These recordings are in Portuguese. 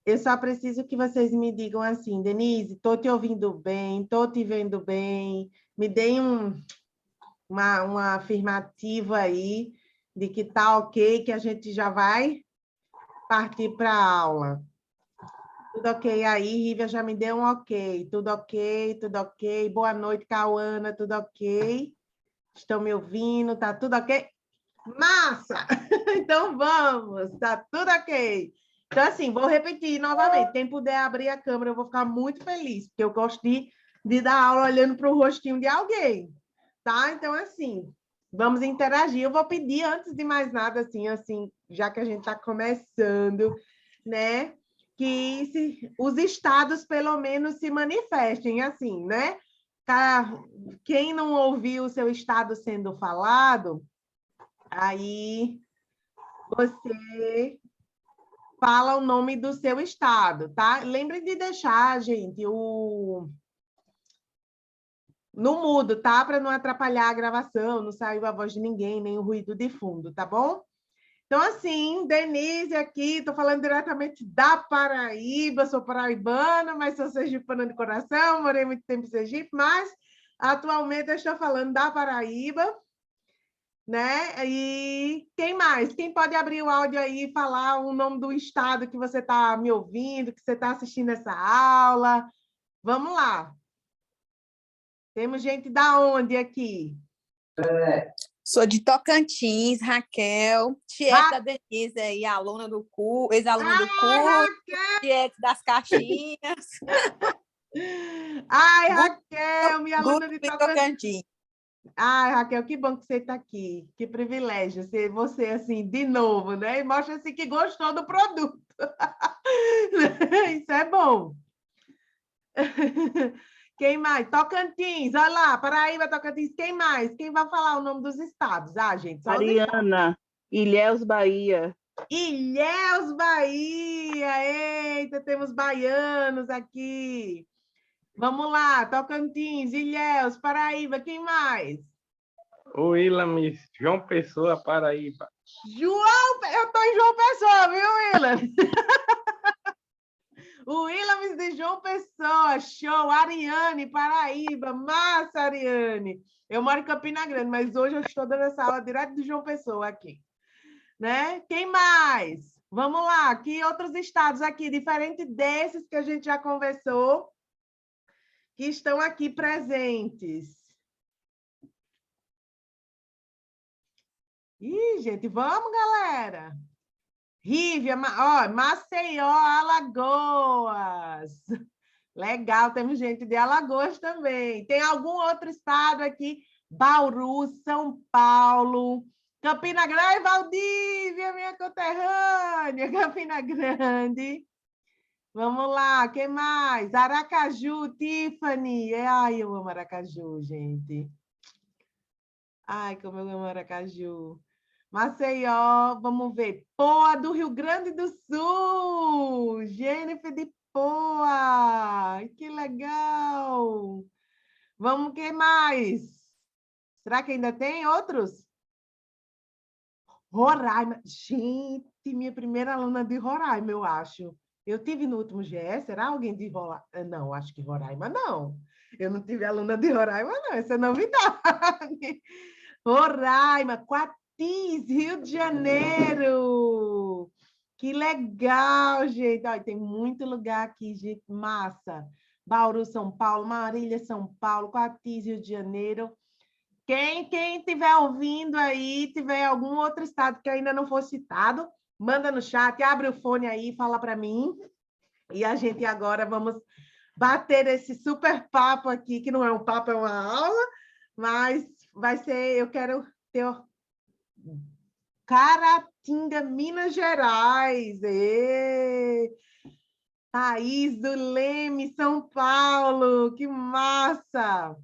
eu só preciso que vocês me digam assim, Denise, estou te ouvindo bem, estou te vendo bem, me deem uma afirmativa aí de que tá ok, que a gente já vai partir para a aula. Tudo ok aí, Rívia já me deu um ok. Tudo ok, tudo ok. Boa noite, Cauana, tudo ok? Estão me ouvindo? Tá tudo ok? Massa! Então vamos, tá tudo ok. Então, assim, vou repetir novamente. Quem puder abrir a câmera, eu vou ficar muito feliz, porque eu gosto de dar aula olhando para o rostinho de alguém, tá? Então, assim, vamos interagir. Eu vou pedir, antes de mais nada, assim, já que a gente está começando, né? Que os estados, pelo menos, se manifestem, assim, né? Quem não ouviu o seu estado sendo falado, aí você fala o nome do seu estado, tá? Lembre de deixar, gente, no mudo, tá? Para não atrapalhar a gravação, não sair a voz de ninguém, nem o ruído de fundo, tá bom? Então, assim, Denise aqui, estou falando diretamente da Paraíba, sou paraibana, mas sou sergipana de coração, morei muito tempo em Sergipe, mas atualmente eu estou falando da Paraíba, né? E quem mais? Quem pode abrir o áudio aí e falar o nome do estado que você está me ouvindo, que você está assistindo essa aula? Vamos lá. Temos gente da onde aqui? Sou de Tocantins, Raquel, tiete da Denise aí, aluna do curso, ex-aluna do curso, tiete das caixinhas. Ai, Raquel, minha aluna de Tocantins. Ai, Raquel, que bom que você está aqui. Que privilégio ser você, assim, de novo, né? E mostra, assim, que gostou do produto. Isso é bom. Quem mais? Tocantins, olha lá, Paraíba, Tocantins, quem mais? Quem vai falar o nome dos estados? Ah, gente, só Mariana, Ilhéus, Bahia. Ilhéus, Bahia! Eita, temos baianos aqui. Vamos lá, Tocantins, Ilhéus, Paraíba, quem mais? Willamis, João Pessoa, Paraíba. Eu estou em João Pessoa, viu, Willam? O Willamis de João Pessoa, show. Ariane, Paraíba, massa, Ariane. Eu moro em Campina Grande, mas hoje eu estou dando essa aula direto de João Pessoa aqui. Né? Quem mais? Vamos lá, que outros estados aqui, diferente desses que a gente já conversou, que estão aqui presentes? Ih, gente, vamos, galera! Rívia, ó, Maceió, Alagoas. Legal, temos gente de Alagoas também. Tem algum outro estado aqui? Bauru, São Paulo, Campina Grande, Valdívia, minha conterrânea, Campina Grande. Vamos lá, quem mais? Aracaju, Tiffany. Ai, eu amo Aracaju, gente. Ai, como eu amo Aracaju. Maceió, vamos ver. Poa do Rio Grande do Sul. Jennifer de Poa. Que legal. Vamos, quem mais? Será que ainda tem outros? Roraima. Gente, minha primeira aluna de Roraima, eu acho. Eu tive no último GE, será alguém de Roraima? Não, acho que Roraima não. Eu não tive aluna de Roraima, não. Essa é novidade. Roraima, Rio de Janeiro. Que legal, gente. Olha, tem muito lugar aqui, gente, massa. Bauru, São Paulo, Marília, São Paulo, Quatis, Rio de Janeiro. Quem estiver ouvindo aí, tiver algum outro estado que ainda não foi citado, manda no chat, abre o fone aí, fala para mim. E a gente agora vamos bater esse super papo aqui, que não é um papo, é uma aula, mas vai ser, eu quero ter Caratinga, Minas Gerais. Thaís do Leme, São Paulo. Que massa!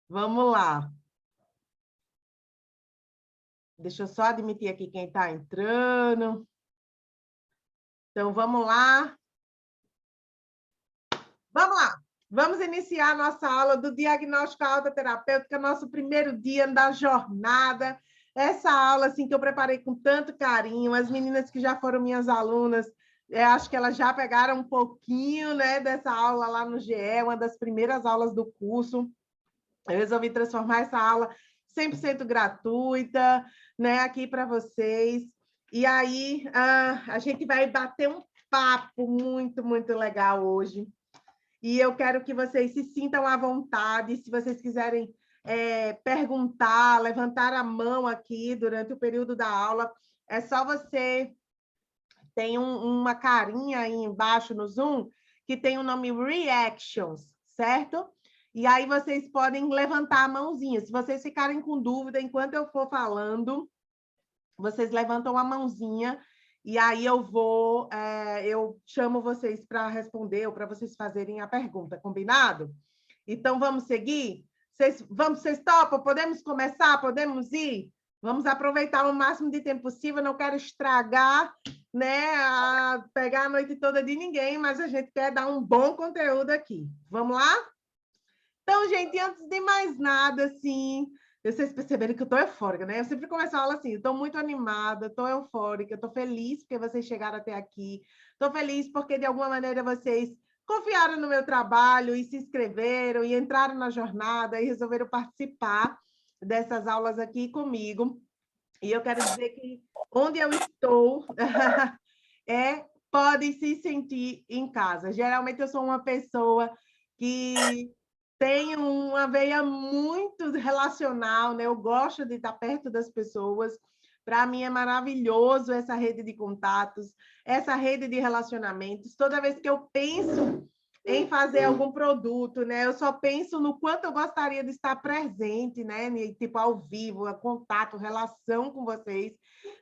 Vamos lá. Deixa eu só admitir aqui quem está entrando. Então, vamos lá. Vamos lá. Vamos iniciar a nossa aula do diagnóstico autoterapêutico, nosso primeiro dia da jornada. Essa aula assim, que eu preparei com tanto carinho, as meninas que já foram minhas alunas, Eu acho que elas já pegaram um pouquinho, né, dessa aula lá no GE, uma das primeiras aulas do curso. Eu resolvi transformar essa aula 100% gratuita, né, aqui para vocês. E aí, a gente vai bater um papo muito, muito legal hoje. E eu quero que vocês se sintam à vontade, se vocês quiserem perguntar, levantar a mão aqui durante o período da aula, é só você... Tem uma carinha aí embaixo no Zoom que tem o nome Reactions, certo? E aí vocês podem levantar a mãozinha. Se vocês ficarem com dúvida enquanto eu for falando, vocês levantam a mãozinha e aí eu chamo vocês para responder ou para vocês fazerem a pergunta, combinado? Então, vamos seguir? Vocês topam? Podemos começar? Podemos ir? Vamos aproveitar o máximo de tempo possível. Não quero estragar, né, pegar a noite toda de ninguém, mas a gente quer dar um bom conteúdo aqui. Vamos lá? Então, gente, antes de mais nada, assim, vocês perceberam que eu estou eufórica, né? Eu sempre começo a aula assim, estou muito animada, estou eufórica, estou feliz porque vocês chegaram até aqui, estou feliz porque, de alguma maneira, vocês confiaram no meu trabalho e se inscreveram e entraram na jornada e resolveram participar dessas aulas aqui comigo. E eu quero dizer que onde eu estou podem se sentir em casa. Geralmente eu sou uma pessoa que tem uma veia muito relacional, né? Eu gosto de estar perto das pessoas. Para mim é maravilhoso essa rede de contatos, essa rede de relacionamentos. Toda vez que eu penso em fazer algum produto, né? Eu só penso no quanto eu gostaria de estar presente, né? Tipo, ao vivo, contato, relação com vocês,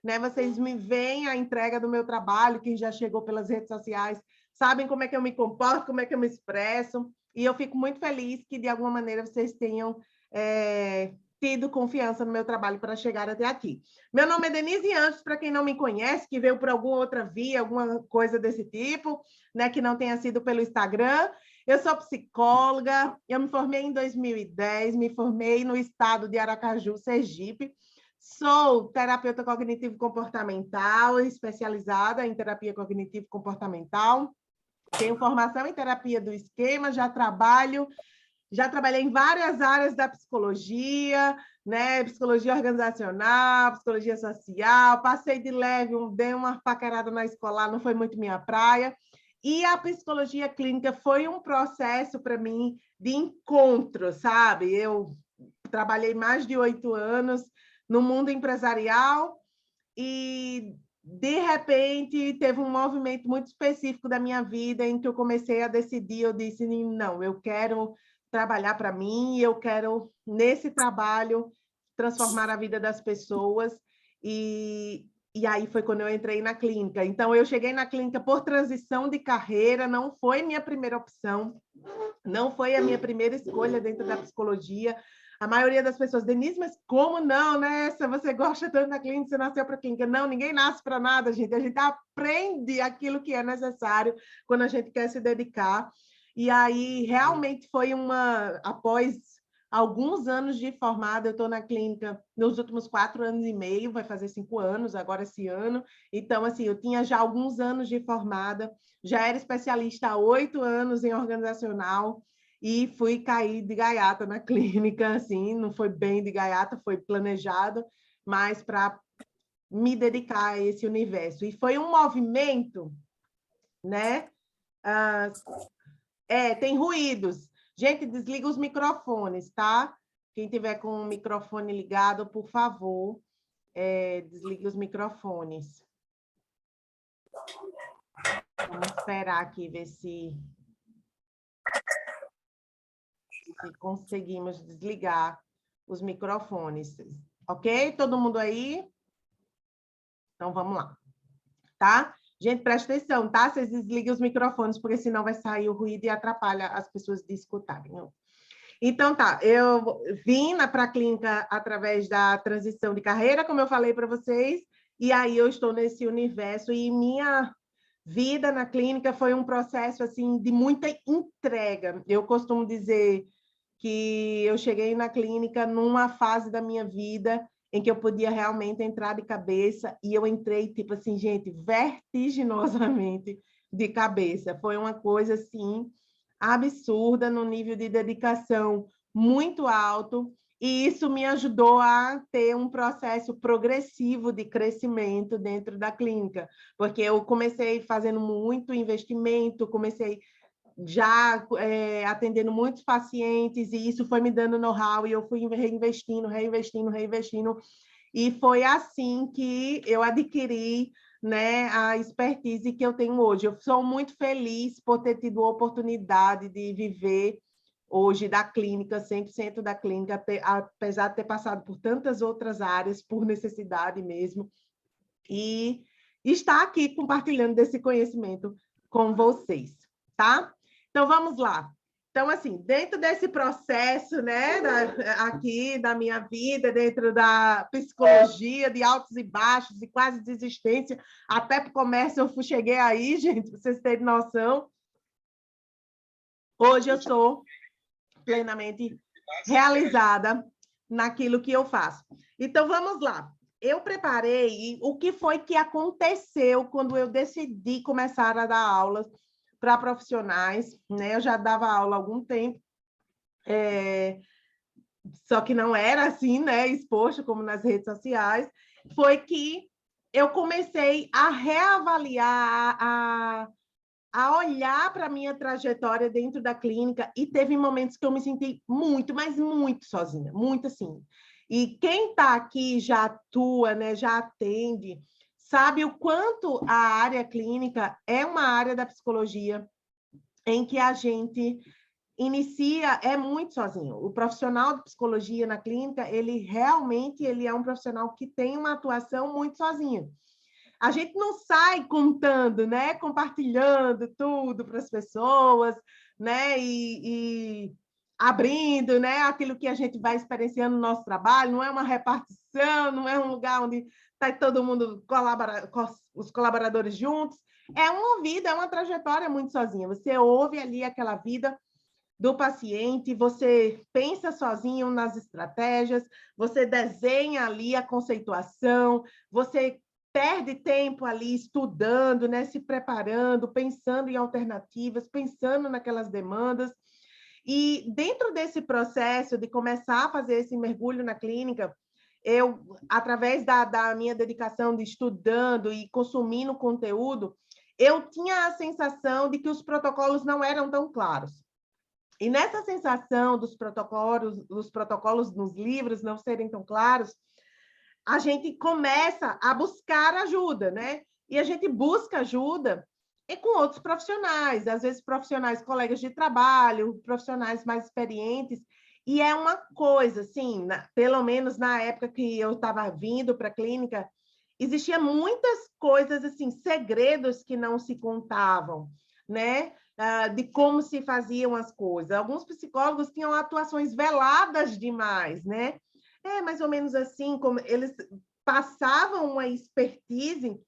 né? Vocês me veem a entrega do meu trabalho, quem já chegou pelas redes sociais, sabem como é que eu me comporto, como é que eu me expresso, e eu fico muito feliz que, de alguma maneira, vocês tenham tido confiança no meu trabalho para chegar até aqui. Meu nome é Denise Anjos, para quem não me conhece, que veio por alguma outra via, alguma coisa desse tipo, né, que não tenha sido pelo Instagram. Eu sou psicóloga, eu me formei em 2010, me formei no estado de Aracaju, Sergipe. Sou terapeuta cognitivo-comportamental, especializada em terapia cognitivo-comportamental. Tenho formação em terapia do esquema, já trabalhei em várias áreas da psicologia, né? Psicologia organizacional, psicologia social, passei de leve, dei uma paquerada na escolar, não foi muito minha praia. E a psicologia clínica foi um processo para mim de encontro, sabe? Eu trabalhei mais de 8 anos no mundo empresarial e, de repente, teve um movimento muito específico da minha vida em que eu comecei a decidir, eu disse, não, eu quero trabalhar para mim, eu quero, nesse trabalho, transformar a vida das pessoas, e aí foi quando eu entrei na clínica. Então, eu cheguei na clínica por transição de carreira, não foi minha primeira opção, não foi a minha primeira escolha dentro da psicologia. A maioria das pessoas, Denise, mas como não, né? Se você gosta tanto da clínica, você nasceu para a clínica. Não, ninguém nasce para nada, gente. A gente aprende aquilo que é necessário quando a gente quer se dedicar. E aí, realmente, foi após alguns anos de formada, eu estou na clínica nos últimos 4 anos e meio, vai fazer 5 anos agora esse ano. Então, assim, eu tinha já alguns anos de formada, já era especialista há 8 anos em organizacional, e fui cair de gaiata na clínica, assim, não foi bem de gaiata, foi planejado, mas para me dedicar a esse universo. E foi um movimento, né? Tem ruídos. Gente, desliga os microfones, tá? Quem tiver com o microfone ligado, por favor, desligue os microfones. Vamos esperar aqui, ver se conseguimos desligar os microfones. Ok? Todo mundo aí? Então, vamos lá. Tá? Gente, presta atenção, tá? Vocês desliguem os microfones, porque senão vai sair o ruído e atrapalha as pessoas de escutarem. Então, tá. Eu vim para a clínica através da transição de carreira, como eu falei para vocês, e aí eu estou nesse universo, e minha vida na clínica foi um processo, assim, de muita entrega. Eu costumo dizer que eu cheguei na clínica numa fase da minha vida em que eu podia realmente entrar de cabeça, e eu entrei, tipo assim, gente, vertiginosamente de cabeça. Foi uma coisa, assim, absurda, no nível de dedicação muito alto, e isso me ajudou a ter um processo progressivo de crescimento dentro da clínica, porque eu comecei fazendo muito investimento, comecei já atendendo muitos pacientes, e isso foi me dando know-how, e eu fui reinvestindo, e foi assim que eu adquiri, né, a expertise que eu tenho hoje. Eu sou muito feliz por ter tido a oportunidade de viver hoje da clínica, 100% da clínica, apesar de ter passado por tantas outras áreas, por necessidade mesmo, e estar aqui compartilhando desse conhecimento com vocês, tá? Então, vamos lá. Então, assim, dentro desse processo, né, aqui da minha vida, dentro da psicologia, de altos e baixos, e quase desistência, até para o comércio eu cheguei aí, gente, para vocês terem noção. Hoje eu sou plenamente realizada naquilo que eu faço. Então, vamos lá. Eu preparei o que foi que aconteceu quando eu decidi começar a dar aulas para profissionais, né? Eu já dava aula há algum tempo, só que não era assim, né? Exposto como nas redes sociais. Foi que eu comecei a reavaliar, a olhar para a minha trajetória dentro da clínica, e teve momentos que eu me senti muito, mas muito sozinha, muito assim. E quem está aqui já atua, né, já atende, sabe o quanto a área clínica é uma área da psicologia em que a gente inicia muito sozinho. O profissional de psicologia na clínica, ele realmente é um profissional que tem uma atuação muito sozinho. A gente não sai contando, né? Compartilhando tudo para as pessoas, né? E abrindo, né? Aquilo que a gente vai experienciando no nosso trabalho. Não é uma repartição, não é um lugar onde está todo mundo, os colaboradores juntos. É uma vida, é uma trajetória muito sozinha. Você ouve ali aquela vida do paciente, você pensa sozinho nas estratégias, você desenha ali a conceituação, você perde tempo ali estudando, né, se preparando, pensando em alternativas, pensando naquelas demandas. E dentro desse processo de começar a fazer esse mergulho na clínica, eu, através da minha dedicação de estudando e consumindo conteúdo, eu tinha a sensação de que os protocolos não eram tão claros. E nessa sensação dos protocolos nos livros não serem tão claros, a gente começa a buscar ajuda, né? E a gente busca ajuda com outros profissionais, às vezes profissionais, colegas de trabalho, profissionais mais experientes, e é uma coisa, assim, pelo menos na época que eu estava vindo para a clínica, existia muitas coisas, assim, segredos que não se contavam, né? De como se faziam as coisas. Alguns psicólogos tinham atuações veladas demais, né? É mais ou menos assim, como eles passavam uma expertise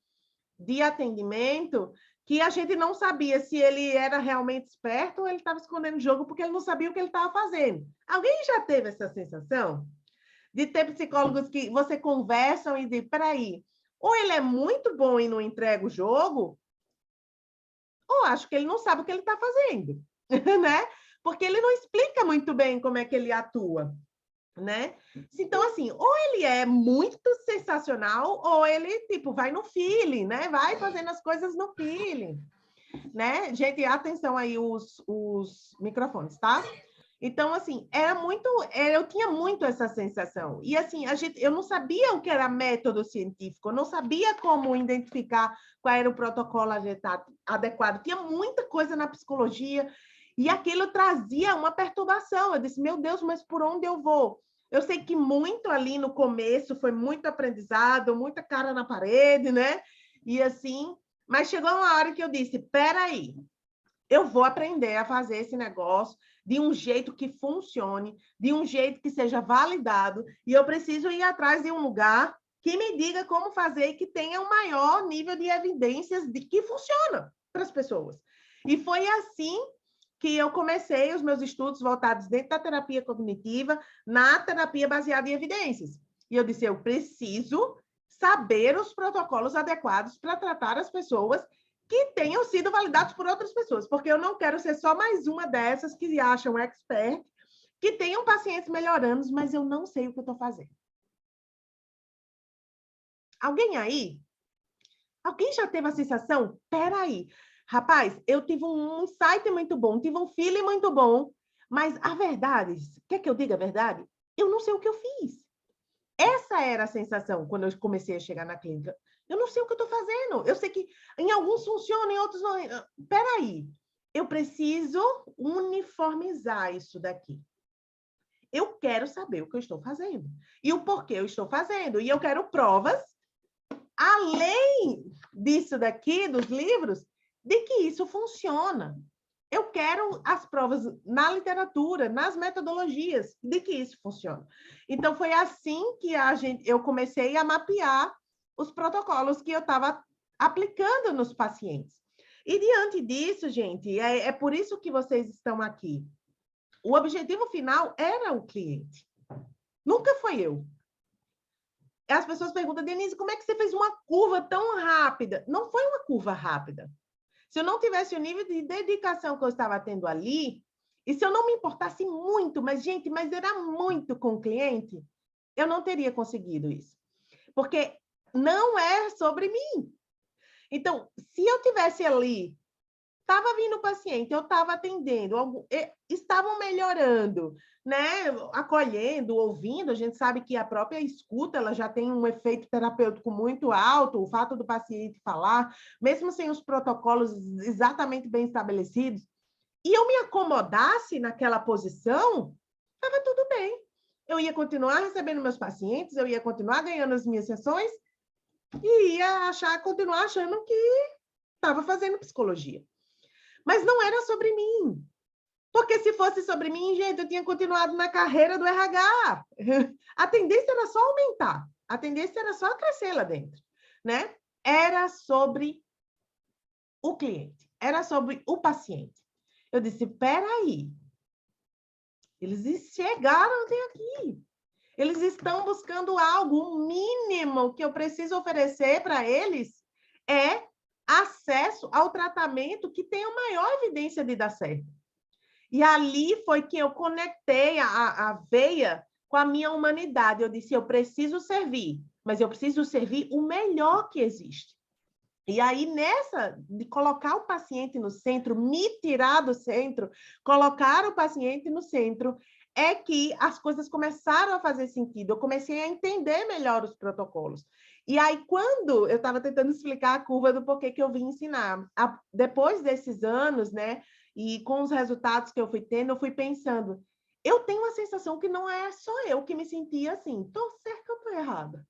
de atendimento que a gente não sabia se ele era realmente esperto ou ele estava escondendo o jogo porque ele não sabia o que ele estava fazendo. Alguém já teve essa sensação? De ter psicólogos que você conversam e diz, peraí, ou ele é muito bom e não entrega o jogo, ou acho que ele não sabe o que ele está fazendo, né? Porque ele não explica muito bem como é que ele atua, né? Então, assim, ou ele é muito sensacional, ou ele, tipo, vai no feeling, né? Vai fazendo as coisas no feeling, né? Gente, atenção aí os microfones, tá? Então, assim, eu tinha muito essa sensação. E, assim, eu não sabia o que era método científico, eu não sabia como identificar qual era o protocolo adequado. Tinha muita coisa na psicologia e aquilo trazia uma perturbação. Eu disse, meu Deus, mas por onde eu vou? Eu sei que muito ali no começo foi muito aprendizado, muita cara na parede, né? E, assim, mas chegou uma hora que eu disse, peraí, eu vou aprender a fazer esse negócio de um jeito que funcione, de um jeito que seja validado, e eu preciso ir atrás de um lugar que me diga como fazer e que tenha um maior nível de evidências de que funciona para as pessoas. E foi assim que eu comecei os meus estudos voltados dentro da terapia cognitiva, na terapia baseada em evidências. E eu disse, eu preciso saber os protocolos adequados para tratar as pessoas que tenham sido validados por outras pessoas, porque eu não quero ser só mais uma dessas que acham expert, que tenham pacientes melhorando, mas eu não sei o que eu estou fazendo. Alguém aí? Alguém já teve a sensação? Peraí, rapaz, eu tive um insight muito bom, tive um feeling muito bom, mas a verdade, quer que eu diga a verdade? Eu não sei o que eu fiz. Essa era a sensação quando eu comecei a chegar na clínica. Eu não sei o que eu estou fazendo. Eu sei que em alguns funciona, em outros não. Peraí, eu preciso uniformizar isso daqui. Eu quero saber o que eu estou fazendo e o porquê eu estou fazendo. E eu quero provas, além disso daqui, dos livros, de que isso funciona. Eu quero as provas na literatura, nas metodologias, de que isso funciona. Então, foi assim que eu comecei a mapear os protocolos que eu estava aplicando nos pacientes. E, diante disso, gente, é por isso que vocês estão aqui. O objetivo final era o cliente. Nunca foi eu. As pessoas perguntam, Denise, como é que você fez uma curva tão rápida? Não foi uma curva rápida. Se eu não tivesse o nível de dedicação que eu estava tendo ali, e se eu não me importasse muito, mas era muito com o cliente, eu não teria conseguido isso. Porque não é sobre mim. Então, se eu tivesse ali, estava vindo o paciente, eu estava atendendo, estavam melhorando, né? Acolhendo, ouvindo, a gente sabe que a própria escuta ela já tem um efeito terapêutico muito alto, o fato do paciente falar, mesmo sem os protocolos exatamente bem estabelecidos, e eu me acomodasse naquela posição, estava tudo bem. Eu ia continuar recebendo meus pacientes, eu ia continuar ganhando as minhas sessões e ia continuar achando que estava fazendo psicologia. Mas não era sobre mim. Porque se fosse sobre mim, gente, eu tinha continuado na carreira do RH. A tendência era só aumentar. A tendência era só crescer lá dentro, né? Era sobre o cliente. Era sobre o paciente. Eu disse, peraí. Eles chegaram até aqui. Eles estão buscando algo. O mínimo que eu preciso oferecer para eles é acesso ao tratamento que tem a maior evidência de dar certo. E ali foi que eu conectei a veia com a minha humanidade. Eu disse, eu preciso servir, mas eu preciso servir o melhor que existe. E aí, nessa de colocar o paciente no centro, me tirar do centro, colocar o paciente no centro, é que as coisas começaram a fazer sentido. Eu comecei a entender melhor os protocolos. E aí, quando eu estava tentando explicar a curva do porquê que eu vim ensinar, depois desses anos, né, e com os resultados que eu fui tendo, eu fui pensando, eu tenho a sensação que não é só eu que me sentia assim, estou certa ou estou errada?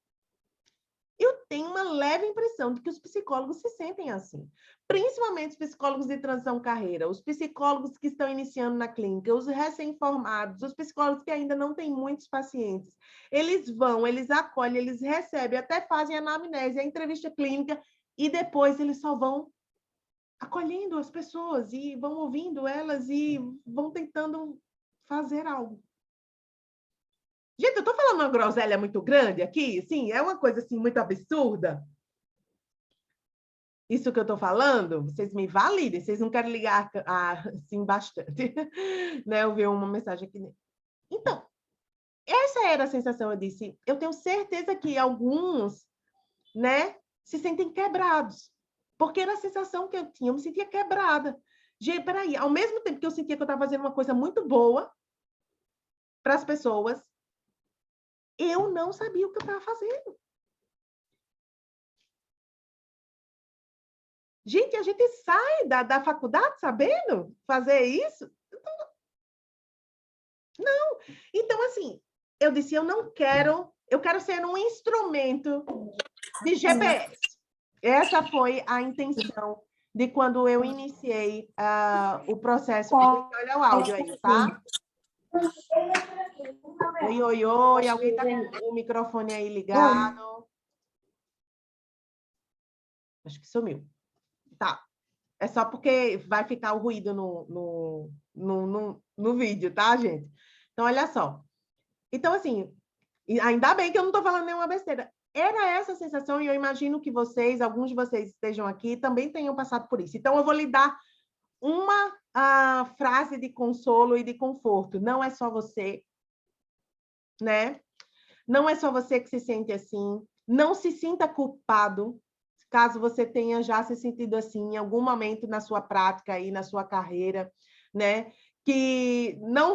Eu tenho uma leve impressão de que os psicólogos se sentem assim, principalmente os psicólogos de transição carreira, os psicólogos que estão iniciando na clínica, os recém-formados, os psicólogos que ainda não têm muitos pacientes. Eles vão, eles acolhem, eles recebem, até fazem a anamnese, a entrevista clínica, e depois eles só vão acolhendo as pessoas e vão ouvindo elas e vão tentando fazer algo. Gente, eu estou falando uma groselha muito grande aqui, sim, é uma coisa assim muito absurda. Isso que eu estou falando, vocês me validem, vocês não querem ligar assim bastante. Né? Eu vi uma mensagem aqui. Então, essa era a sensação, eu disse, eu tenho certeza que alguns, né, se sentem quebrados, porque era a sensação que eu tinha, eu me sentia quebrada. Gente, peraí, ao mesmo tempo que eu sentia que eu estava fazendo uma coisa muito boa para as pessoas, eu não sabia o que eu estava fazendo. Gente, a gente sai da faculdade sabendo fazer isso? Não. Então, assim, eu disse, eu quero ser um instrumento de GPS. Essa foi a intenção de quando eu iniciei o processo. Olha o áudio aí, tá? Oi, oi, oi. Alguém está com o microfone aí ligado? Acho que sumiu. Tá. É só porque vai ficar o ruído no vídeo, tá, gente? Então, olha só. Então, assim, E ainda bem que eu não estou falando nenhuma besteira. Era essa a sensação, e eu imagino que vocês, alguns de vocês estejam aqui, também tenham passado por isso. Então, eu vou lhe dar uma frase de consolo e de conforto. Não é só você, né? Não é só você que se sente assim. Não se sinta culpado, caso você tenha já se sentido assim em algum momento na sua prática e na sua carreira, né? Que não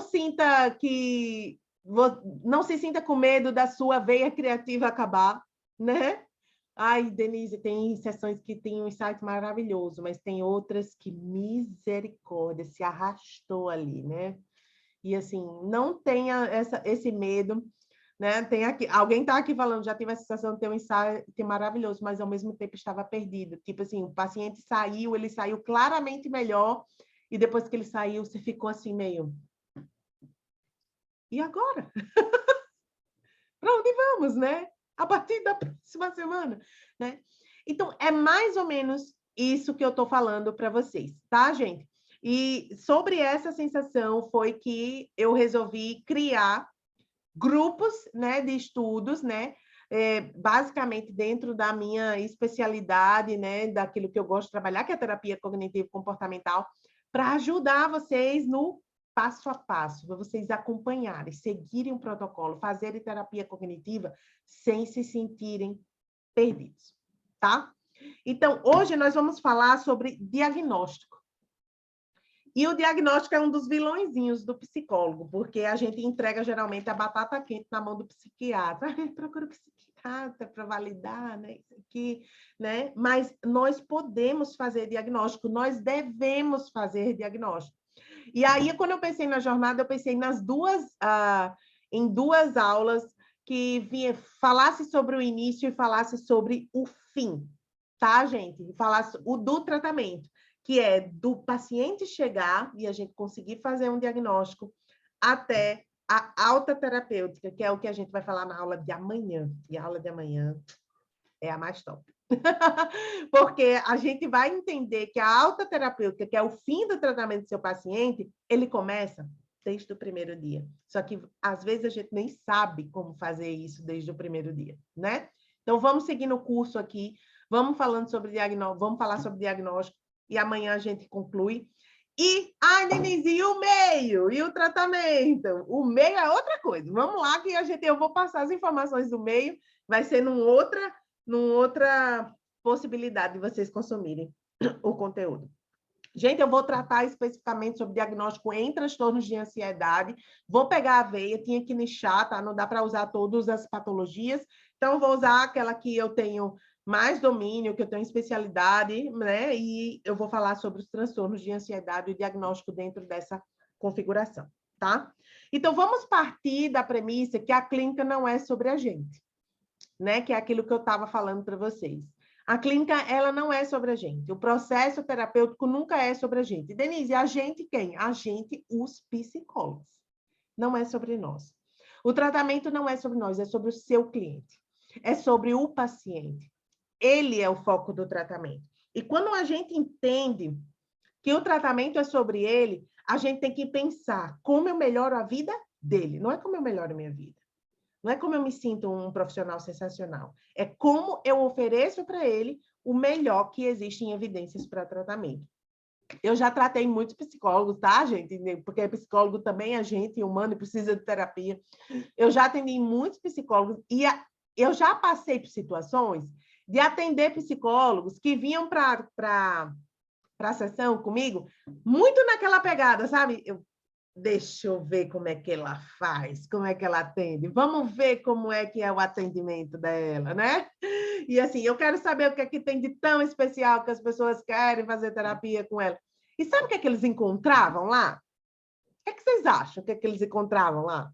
não se sinta com medo da sua veia criativa acabar, né? Ai, Denise, tem sessões que tem um insight maravilhoso, mas tem outras que, misericórdia, se arrastou ali, né? E, assim, não tenha esse medo, né? Alguém está aqui falando, já tive a sensação de ter um insight maravilhoso, mas, ao mesmo tempo, estava perdido. Tipo assim, o paciente saiu, ele saiu claramente melhor, e depois que ele saiu, você ficou assim, meio... E agora? Para onde vamos, né? A partir da próxima semana, né? Então, é mais ou menos isso que eu estou falando para vocês, tá, gente? E sobre essa sensação foi que eu resolvi criar grupos, né, de estudos, né? Basicamente dentro da minha especialidade, né, daquilo que eu gosto de trabalhar, que é a terapia cognitivo-comportamental, para ajudar vocês no passo a passo, para vocês acompanharem, seguirem o protocolo, fazerem terapia cognitiva sem se sentirem perdidos, tá? Então, hoje nós vamos falar sobre diagnóstico. E o diagnóstico é um dos vilõezinhos do psicólogo, porque a gente entrega geralmente a batata quente na mão do psiquiatra. Procura o psiquiatra para validar, né? Isso aqui, né? Mas nós podemos fazer diagnóstico, nós devemos fazer diagnóstico. E aí, quando eu pensei na jornada, eu pensei em duas aulas que falasse sobre o início e falasse sobre o fim, tá, gente? Falasse o do tratamento, que é do paciente chegar e a gente conseguir fazer um diagnóstico até a alta terapêutica, que é o que a gente vai falar na aula de amanhã. E a aula de amanhã é a mais top. Porque a gente vai entender que a alta terapêutica, que é o fim do tratamento do seu paciente, ele começa desde o primeiro dia. Só que, às vezes, a gente nem sabe como fazer isso desde o primeiro dia, né? Então, vamos seguir no curso aqui, vamos falar sobre diagnóstico, e amanhã a gente conclui. E, Denise, e o meio? E o tratamento? O meio é outra coisa. Vamos lá, que eu vou passar as informações do meio, vai ser numa outra possibilidade de vocês consumirem o conteúdo. Gente, eu vou tratar especificamente sobre diagnóstico em transtornos de ansiedade. Vou pegar a veia, tinha que nichar, tá? Não dá para usar todas as patologias. Então, vou usar aquela que eu tenho mais domínio, que eu tenho especialidade, né? E eu vou falar sobre os transtornos de ansiedade e o diagnóstico dentro dessa configuração, tá? Então, vamos partir da premissa que a clínica não é sobre a gente, né? Que é aquilo que eu estava falando para vocês. A clínica, ela não é sobre a gente. O processo terapêutico nunca é sobre a gente. Denise, a gente quem? A gente, os psicólogos. Não é sobre nós. O tratamento não é sobre nós, é sobre o seu cliente. É sobre o paciente. Ele é o foco do tratamento. E quando a gente entende que o tratamento é sobre ele, a gente tem que pensar como eu melhoro a vida dele. Não é como eu melhoro a minha vida. Não é como eu me sinto um profissional sensacional. É como eu ofereço para ele o melhor que existe em evidências para tratamento. Eu já tratei muitos psicólogos, tá, gente? Porque psicólogo também é gente humana e precisa de terapia. Eu já atendi muitos psicólogos e eu já passei por situações de atender psicólogos que vinham para a sessão comigo muito naquela pegada, sabe? Deixa eu ver como é que ela faz, como é que ela atende. Vamos ver como é que é o atendimento dela, né? E assim, eu quero saber o que é que tem de tão especial que as pessoas querem fazer terapia com ela. E sabe o que é que eles encontravam lá? O que vocês acham que é que eles encontravam lá?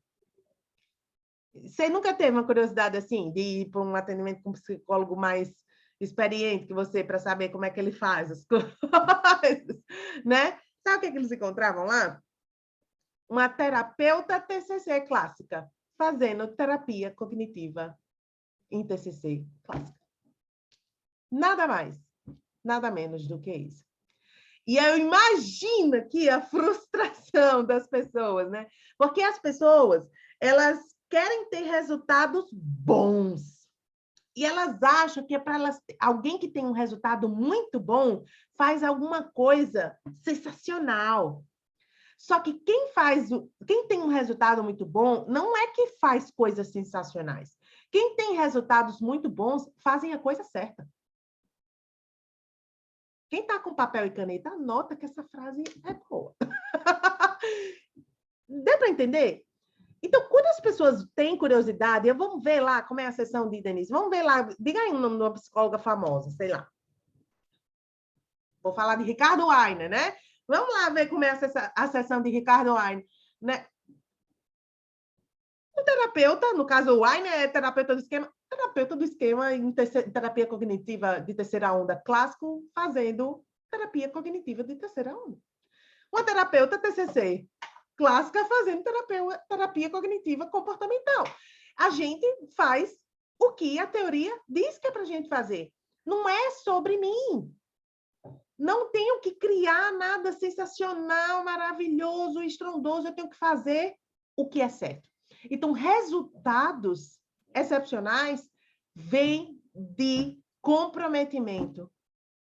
Você nunca teve uma curiosidade assim, de ir para um atendimento com um psicólogo mais experiente que você, para saber como é que ele faz as coisas, né? Sabe o que é que eles encontravam lá? Uma terapeuta TCC clássica, fazendo terapia cognitiva em TCC clássica. Nada mais, nada menos do que isso. E eu imagino aqui a frustração das pessoas, né? Porque as pessoas, elas querem ter resultados bons. E elas acham que para elas, alguém que tem um resultado muito bom faz alguma coisa sensacional. Só que quem tem um resultado muito bom não é que faz coisas sensacionais. Quem tem resultados muito bons fazem a coisa certa. Quem está com papel e caneta, anota que essa frase é boa. Deu para entender? Então, quando as pessoas têm curiosidade, vamos ver lá como é a sessão de Denise. Vamos ver lá, diga aí o nome de uma psicóloga famosa, sei lá. Vou falar de Ricardo Weiner, né? Vamos lá ver como é a sessão de Ricardo Weiner, né? O terapeuta, no caso o Weiner é terapeuta do esquema em terapia cognitiva de terceira onda clássico, fazendo terapia cognitiva de terceira onda. Uma terapeuta TCC clássica fazendo terapia cognitiva comportamental. A gente faz o que a teoria diz que é para a gente fazer. Não é sobre mim. Não tenho que criar nada sensacional, maravilhoso, estrondoso. Eu tenho que fazer o que é certo. Então, resultados excepcionais vêm de comprometimento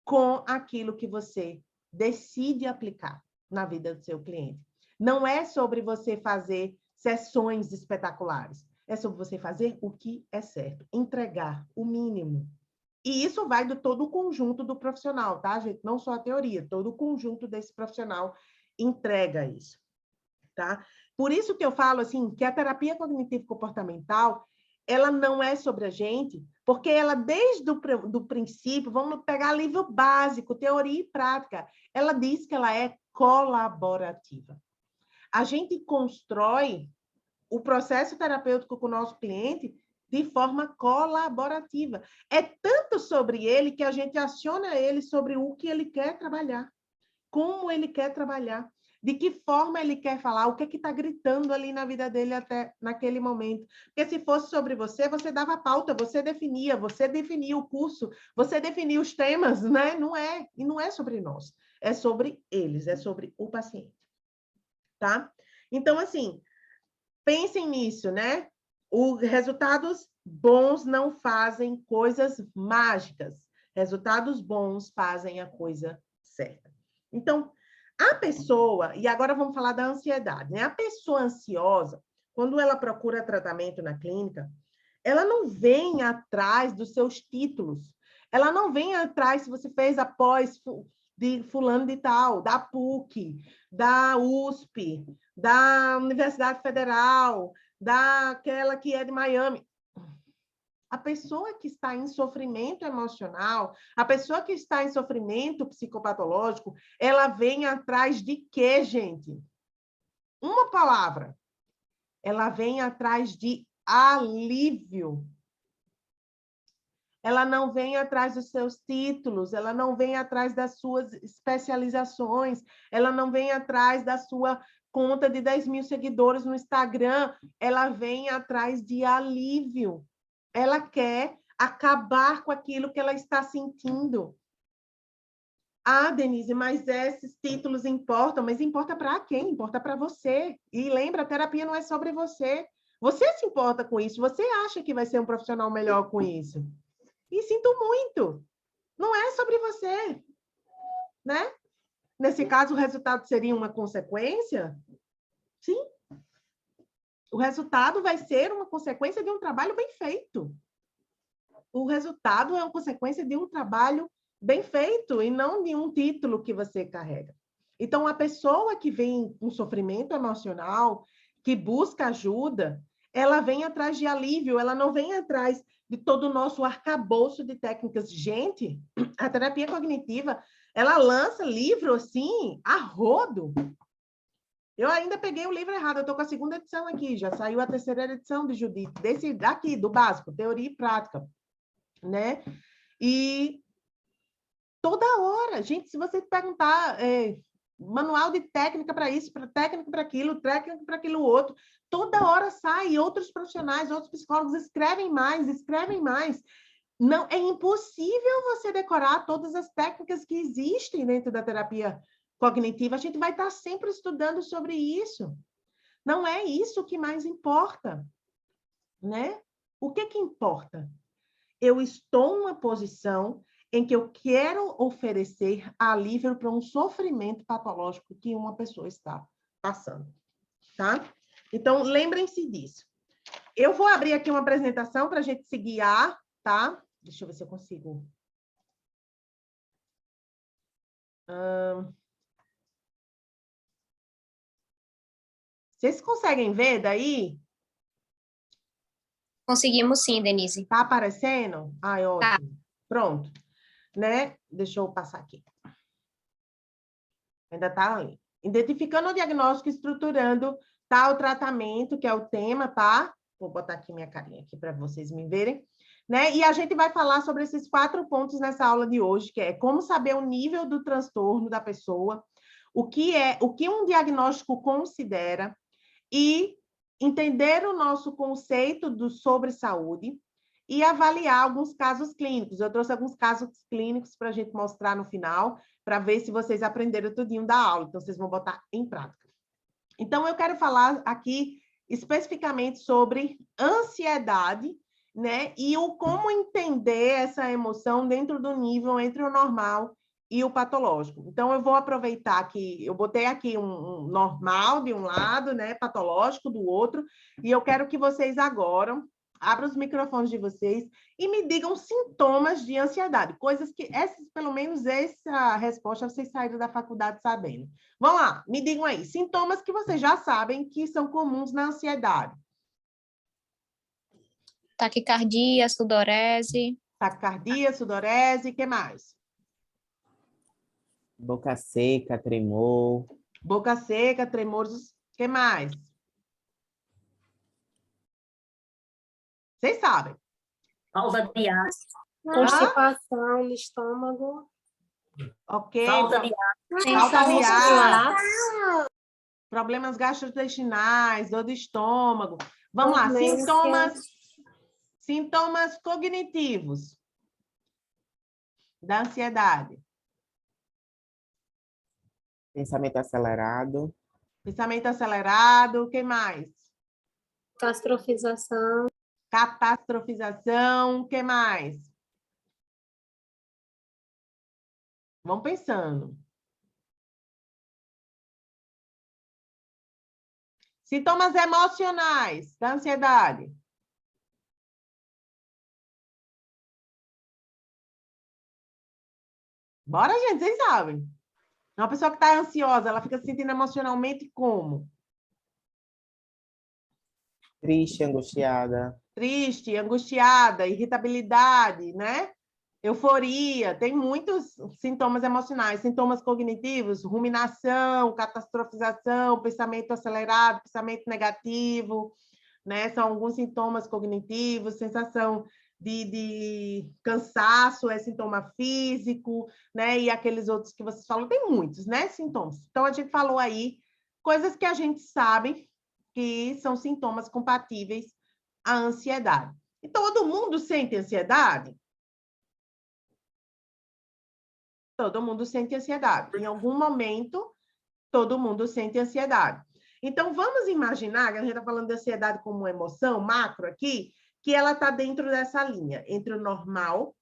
com aquilo que você decide aplicar na vida do seu cliente. Não é sobre você fazer sessões espetaculares. É sobre você fazer o que é certo. Entregar o mínimo. E isso vai de todo o conjunto do profissional, tá, gente? Não só a teoria, todo o conjunto desse profissional entrega isso, tá? Por isso que eu falo, assim, que a terapia cognitivo-comportamental, ela não é sobre a gente, porque ela, desde o princípio, vamos pegar livro básico, teoria e prática, ela diz que ela é colaborativa. A gente constrói o processo terapêutico com o nosso cliente de forma colaborativa. É tanto sobre ele que a gente aciona ele sobre o que ele quer trabalhar, como ele quer trabalhar, de que forma ele quer falar, o que está gritando ali na vida dele até naquele momento. Porque se fosse sobre você, você dava pauta, você definia o curso, você definia os temas, né? Não é, e não é sobre nós, é sobre eles, é sobre o paciente, tá? Então, assim, pensem nisso, né? Os resultados bons não fazem coisas mágicas. Resultados bons fazem a coisa certa. Então, a pessoa, e agora vamos falar da ansiedade, né? A pessoa ansiosa, quando ela procura tratamento na clínica, ela não vem atrás dos seus títulos. Ela não vem atrás se você fez a pós de fulano de tal, da PUC, da USP, da Universidade Federal, daquela que é de Miami. A pessoa que está em sofrimento emocional, a pessoa que está em sofrimento psicopatológico, ela vem atrás de quê, gente? Uma palavra. Ela vem atrás de alívio. Ela não vem atrás dos seus títulos, ela não vem atrás das suas especializações, ela não vem atrás da sua conta de 10 mil seguidores no Instagram, ela vem atrás de alívio. Ela quer acabar com aquilo que ela está sentindo. Ah, Denise, mas esses títulos importam, mas importa para quem? Importa para você. E lembra, a terapia não é sobre você. Você se importa com isso, você acha que vai ser um profissional melhor com isso. E sinto muito. Não é sobre você, né? Nesse caso, o resultado seria uma consequência? Sim. O resultado vai ser uma consequência de um trabalho bem feito. O resultado é uma consequência de um trabalho bem feito e não de um título que você carrega. Então, a pessoa que vem com sofrimento emocional, que busca ajuda, ela vem atrás de alívio, ela não vem atrás de todo o nosso arcabouço de técnicas. Gente, a terapia cognitiva, ela lança livro assim, a rodo. Eu ainda peguei o livro errado, eu estou com a segunda edição aqui, já saiu a terceira edição de Judith, desse daqui, do básico, teoria e prática, né? E toda hora, gente, se você perguntar manual de técnica para isso, técnica para aquilo outro, toda hora sai, outros profissionais, outros psicólogos escrevem mais. Não, é impossível você decorar todas as técnicas que existem dentro da terapia cognitiva. A gente vai estar sempre estudando sobre isso. Não é isso que mais importa. né? O que que importa? Eu estou numa posição em que eu quero oferecer alívio para um sofrimento patológico que uma pessoa está passando, tá? Então, lembrem-se disso. Eu vou abrir aqui uma apresentação para a gente se guiar, tá? Deixa eu ver se eu consigo. Vocês conseguem ver daí? Conseguimos sim, Denise. Tá aparecendo? Ai, ótimo. Pronto. Né? Deixa eu passar aqui. Ainda tá ali. Identificando o diagnóstico e estruturando tal tratamento, que é o tema, tá? Vou botar aqui minha carinha aqui para vocês me verem. Né? E a gente vai falar sobre esses 4 pontos nessa aula de hoje, que é como saber o nível do transtorno da pessoa, o que um diagnóstico considera e entender o nosso conceito sobre saúde e avaliar alguns casos clínicos. Eu trouxe alguns casos clínicos para a gente mostrar no final, para ver se vocês aprenderam tudinho da aula. Então, vocês vão botar em prática. Então, eu quero falar aqui especificamente sobre ansiedade, né? E o como entender essa emoção dentro do nível entre o normal e o patológico. Então, eu vou aproveitar que eu botei aqui um normal de um lado, né? Patológico do outro, e eu quero que vocês agora abram os microfones de vocês e me digam sintomas de ansiedade, coisas que, pelo menos essa resposta vocês saíram da faculdade sabendo. Vamos lá, me digam aí, sintomas que vocês já sabem que são comuns na ansiedade. Taquicardia, sudorese. Taquicardia, sudorese, o que mais? Boca seca, tremor. Boca seca, tremores, o que mais? Vocês sabem. Falta de ar. Constipação no estômago. Ok. Falta de ar. Falta de ar. Problemas gastrointestinais, dor de estômago. Vamos lá, sintomas cognitivos da ansiedade. Pensamento acelerado. Pensamento acelerado, o que mais? Catastrofização. Catastrofização, o que mais? Vão pensando. Sintomas emocionais da ansiedade. Bora, gente, vocês sabem. Uma pessoa que está ansiosa, ela fica se sentindo emocionalmente como? Triste, angustiada. Triste, angustiada, irritabilidade, né? Euforia, tem muitos sintomas emocionais, sintomas cognitivos, ruminação, catastrofização, pensamento acelerado, pensamento negativo, né? São alguns sintomas cognitivos, sensação de cansaço, é sintoma físico, né? E aqueles outros que vocês falam, tem muitos, né? Sintomas. Então, a gente falou aí coisas que a gente sabe que são sintomas compatíveis à ansiedade. E todo mundo sente ansiedade? Todo mundo sente ansiedade. Em algum momento, todo mundo sente ansiedade. Então, vamos imaginar, que a gente está falando de ansiedade como uma emoção macro aqui, que ela está dentro dessa linha, entre o normal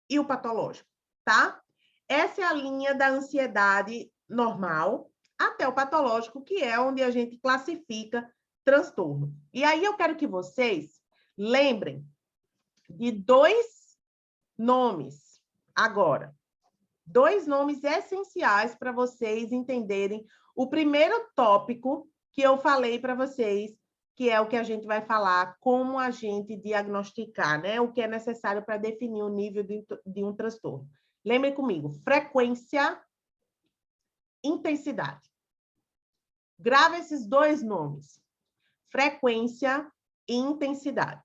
e o patológico, tá? Essa é a linha da ansiedade normal até o patológico, que é onde a gente classifica transtorno. E aí eu quero que vocês lembrem de 2 nomes agora. 2 nomes essenciais para vocês entenderem o primeiro tópico que eu falei para vocês, que é o que a gente vai falar, como a gente diagnosticar, né? O que é necessário para definir o nível de um transtorno. Lembrem comigo, frequência, intensidade. Grava esses 2 nomes, frequência e intensidade.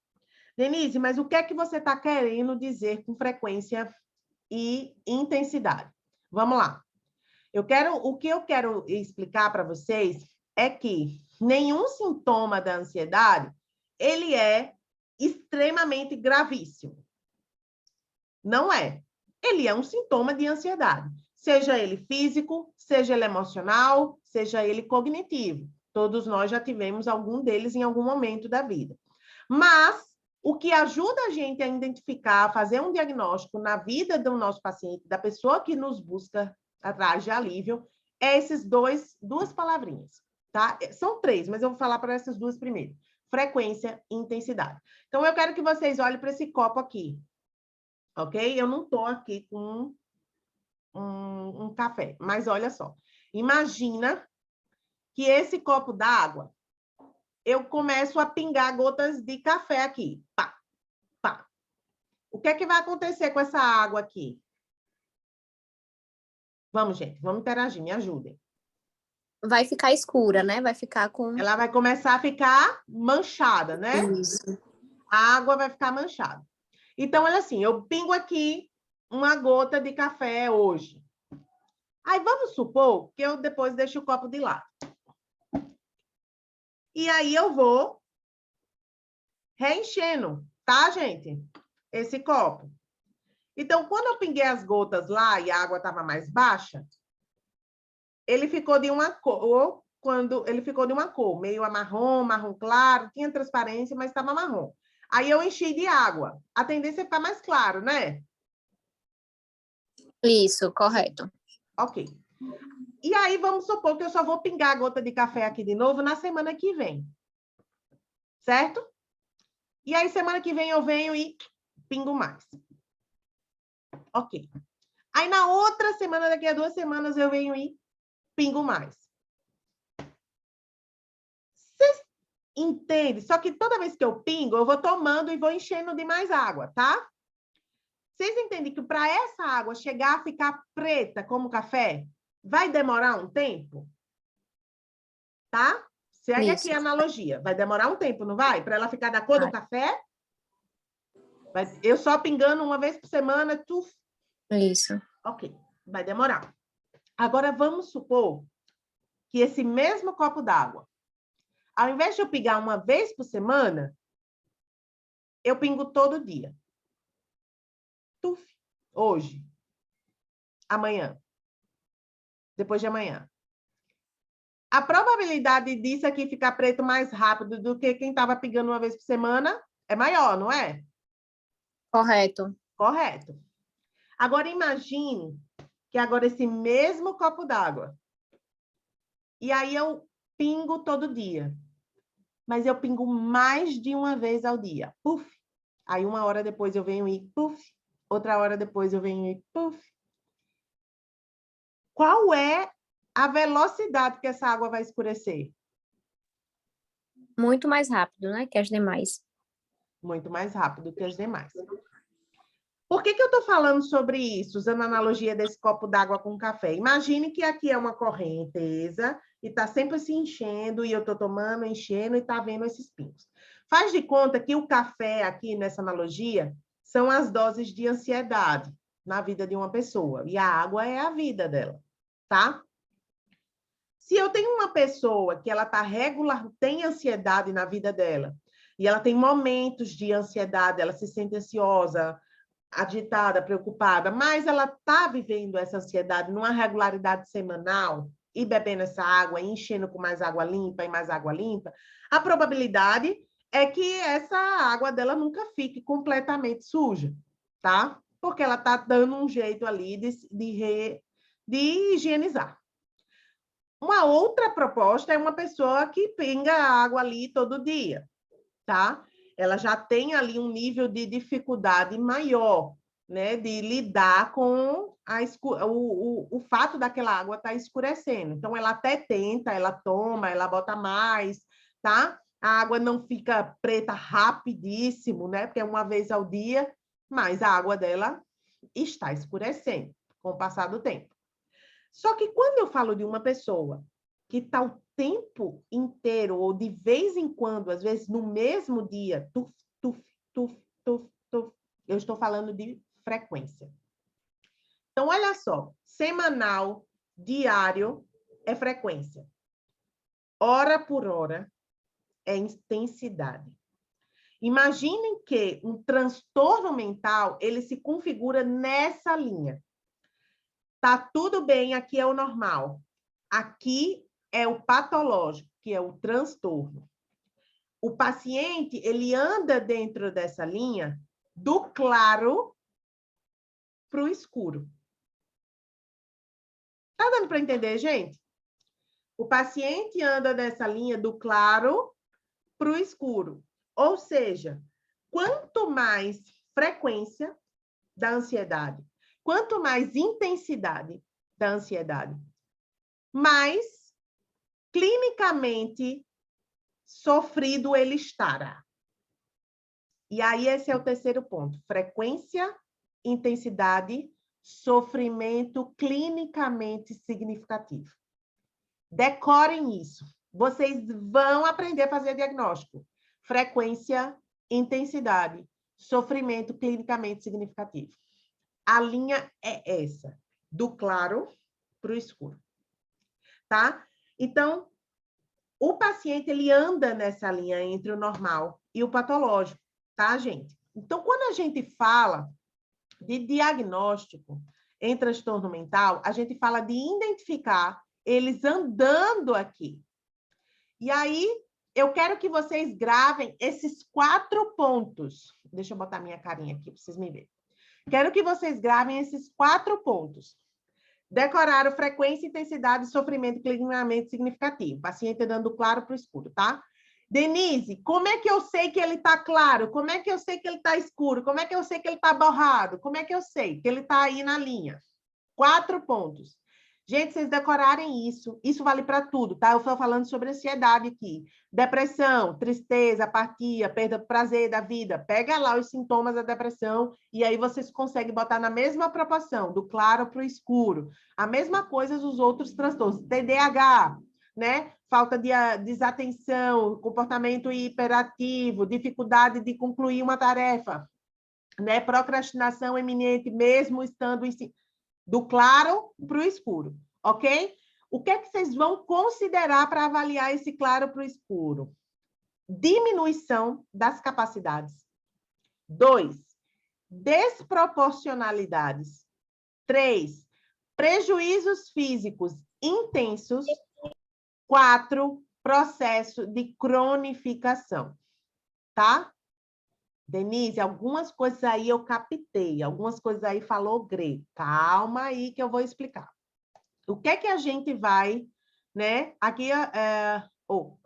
Denise, mas o que é que você está querendo dizer com frequência e intensidade? Vamos lá. O que eu quero explicar para vocês é que nenhum sintoma da ansiedade, ele é extremamente gravíssimo. Não é. Ele é um sintoma de ansiedade. Seja ele físico, seja ele emocional, seja ele cognitivo. Todos nós já tivemos algum deles em algum momento da vida. Mas O que ajuda a gente a identificar, a fazer um diagnóstico na vida do nosso paciente, da pessoa que nos busca atrás de alívio, é esses duas palavrinhas, tá? São três, mas eu vou falar para essas duas primeiro. Frequência e intensidade. Então, eu quero que vocês olhem para esse copo aqui, ok? Eu não estou aqui com um café, mas olha só. Imagina que esse copo d'água, eu começo a pingar gotas de café aqui. Pá, pá. O que é que vai acontecer com essa água aqui? Vamos, gente, vamos interagir, me ajudem. Vai ficar escura, né? Vai ficar com... Ela vai começar a ficar manchada, né? Isso. A água vai ficar manchada. Então, olha assim, eu pingo aqui uma gota de café hoje. Aí, vamos supor que eu depois deixo o copo de lado. E aí, eu vou reenchendo, tá, gente? Esse copo. Então, quando eu pinguei as gotas lá e a água estava mais baixa, ele ficou de uma cor, meio marrom, marrom claro, tinha transparência, mas estava marrom. Aí eu enchi de água. A tendência é ficar mais claro, né? Isso, correto. Ok. E aí, vamos supor que eu só vou pingar a gota de café aqui de novo na semana que vem. Certo? E aí, semana que vem, eu venho e pingo mais. Ok. Aí, na outra semana, daqui a 2 semanas, eu venho e pingo mais. Vocês entendem? Só que toda vez que eu pingo, eu vou tomando e vou enchendo de mais água, tá? Vocês entendem que para essa água chegar a ficar preta como café, vai demorar um tempo? Tá? Segue aqui a analogia. Vai demorar um tempo, não vai? Para ela ficar da cor do café? Eu só pingando uma vez por semana, tuf. Isso. Ok, vai demorar. Agora, vamos supor que esse mesmo copo d'água, ao invés de eu pingar uma vez por semana, eu pingo todo dia. Tuf. Hoje. Amanhã. Depois de amanhã. A probabilidade disso aqui ficar preto mais rápido do que quem estava pingando uma vez por semana é maior, não é? Correto. Correto. Agora, imagine que agora esse mesmo copo d'água, e aí eu pingo todo dia, mas eu pingo mais de uma vez ao dia. Puf! Aí, 1 hora depois eu venho e puf! Outra hora depois eu venho e puf! Qual é a velocidade que essa água vai escurecer? Muito mais rápido, né? Que as demais. Muito mais rápido que as demais. Por que eu estou falando sobre isso, usando a analogia desse copo d'água com café? Imagine que aqui é uma correnteza e está sempre se enchendo, e eu estou tomando, enchendo, e está vendo esses pingos. Faz de conta que o café, aqui nessa analogia, são as doses de ansiedade na vida de uma pessoa, e a água é a vida dela, tá? Se eu tenho uma pessoa que ela está regular, tem ansiedade na vida dela, e ela tem momentos de ansiedade, ela se sente ansiosa, agitada, preocupada, mas ela está vivendo essa ansiedade numa regularidade semanal e bebendo essa água, enchendo com mais água limpa e mais água limpa, a probabilidade é que essa água dela nunca fique completamente suja, tá? Porque ela está dando um jeito ali de higienizar. Uma outra proposta é uma pessoa que pinga água ali todo dia, tá? Ela já tem ali um nível de dificuldade maior, né, de lidar com o fato daquela água estar escurecendo. Então, ela até tenta, ela toma, ela bota mais, tá? A água não fica preta rapidíssimo, né, porque é uma vez ao dia, mas a água dela está escurecendo com o passar do tempo. Só que quando eu falo de uma pessoa que está o tempo inteiro, ou de vez em quando, às vezes no mesmo dia, tuf, tuf, tuf, tuf, tuf, eu estou falando de frequência. Então, olha só, semanal, diário é frequência. Hora por hora é intensidade. Imaginem que um transtorno mental, ele se configura nessa linha. Tá tudo bem, aqui é o normal. Aqui é o patológico, que é o transtorno. O paciente, ele anda dentro dessa linha do claro para o escuro. Tá dando para entender, gente? O paciente anda nessa linha do claro para o escuro. Ou seja, quanto mais frequência da ansiedade, quanto mais intensidade da ansiedade, mais clinicamente sofrido ele estará. E aí esse é o terceiro ponto. Frequência, intensidade, sofrimento clinicamente significativo. Decorem isso. Vocês vão aprender a fazer diagnóstico. Frequência, intensidade, sofrimento clinicamente significativo. A linha é essa, do claro para o escuro. Tá? Então, o paciente, ele anda nessa linha entre o normal e o patológico, tá, gente? Então, quando a gente fala de diagnóstico em transtorno mental, a gente fala de identificar eles andando aqui. E aí, eu quero que vocês gravem esses 4 pontos. Deixa eu botar minha carinha aqui para vocês me verem. Quero que vocês gravem esses 4 pontos. Decoraram frequência, intensidade e sofrimento clinicamente significativo. Paciente andando claro para o escuro, tá? Denise, como é que eu sei que ele está claro? Como é que eu sei que ele está escuro? Como é que eu sei que ele está borrado? Como é que eu sei que ele está aí na linha? 4 pontos. Gente, vocês decorarem isso vale para tudo, tá? Eu estou falando sobre ansiedade aqui. Depressão, tristeza, apatia, perda do prazer da vida. Pega lá os sintomas da depressão e aí vocês conseguem botar na mesma proporção, do claro para o escuro. A mesma coisa os outros transtornos. TDAH, né? Falta de desatenção, comportamento hiperativo, dificuldade de concluir uma tarefa, né? Procrastinação eminente, mesmo estando do claro para o escuro, ok? O que é que vocês vão considerar para avaliar esse claro para o escuro? Diminuição das capacidades. 2, desproporcionalidades. 3, prejuízos físicos intensos. 4, processo de cronificação, tá? Denise, algumas coisas aí eu captei, algumas coisas aí falou grego. Calma aí que eu vou explicar. O que é que a gente vai, né? Aqui,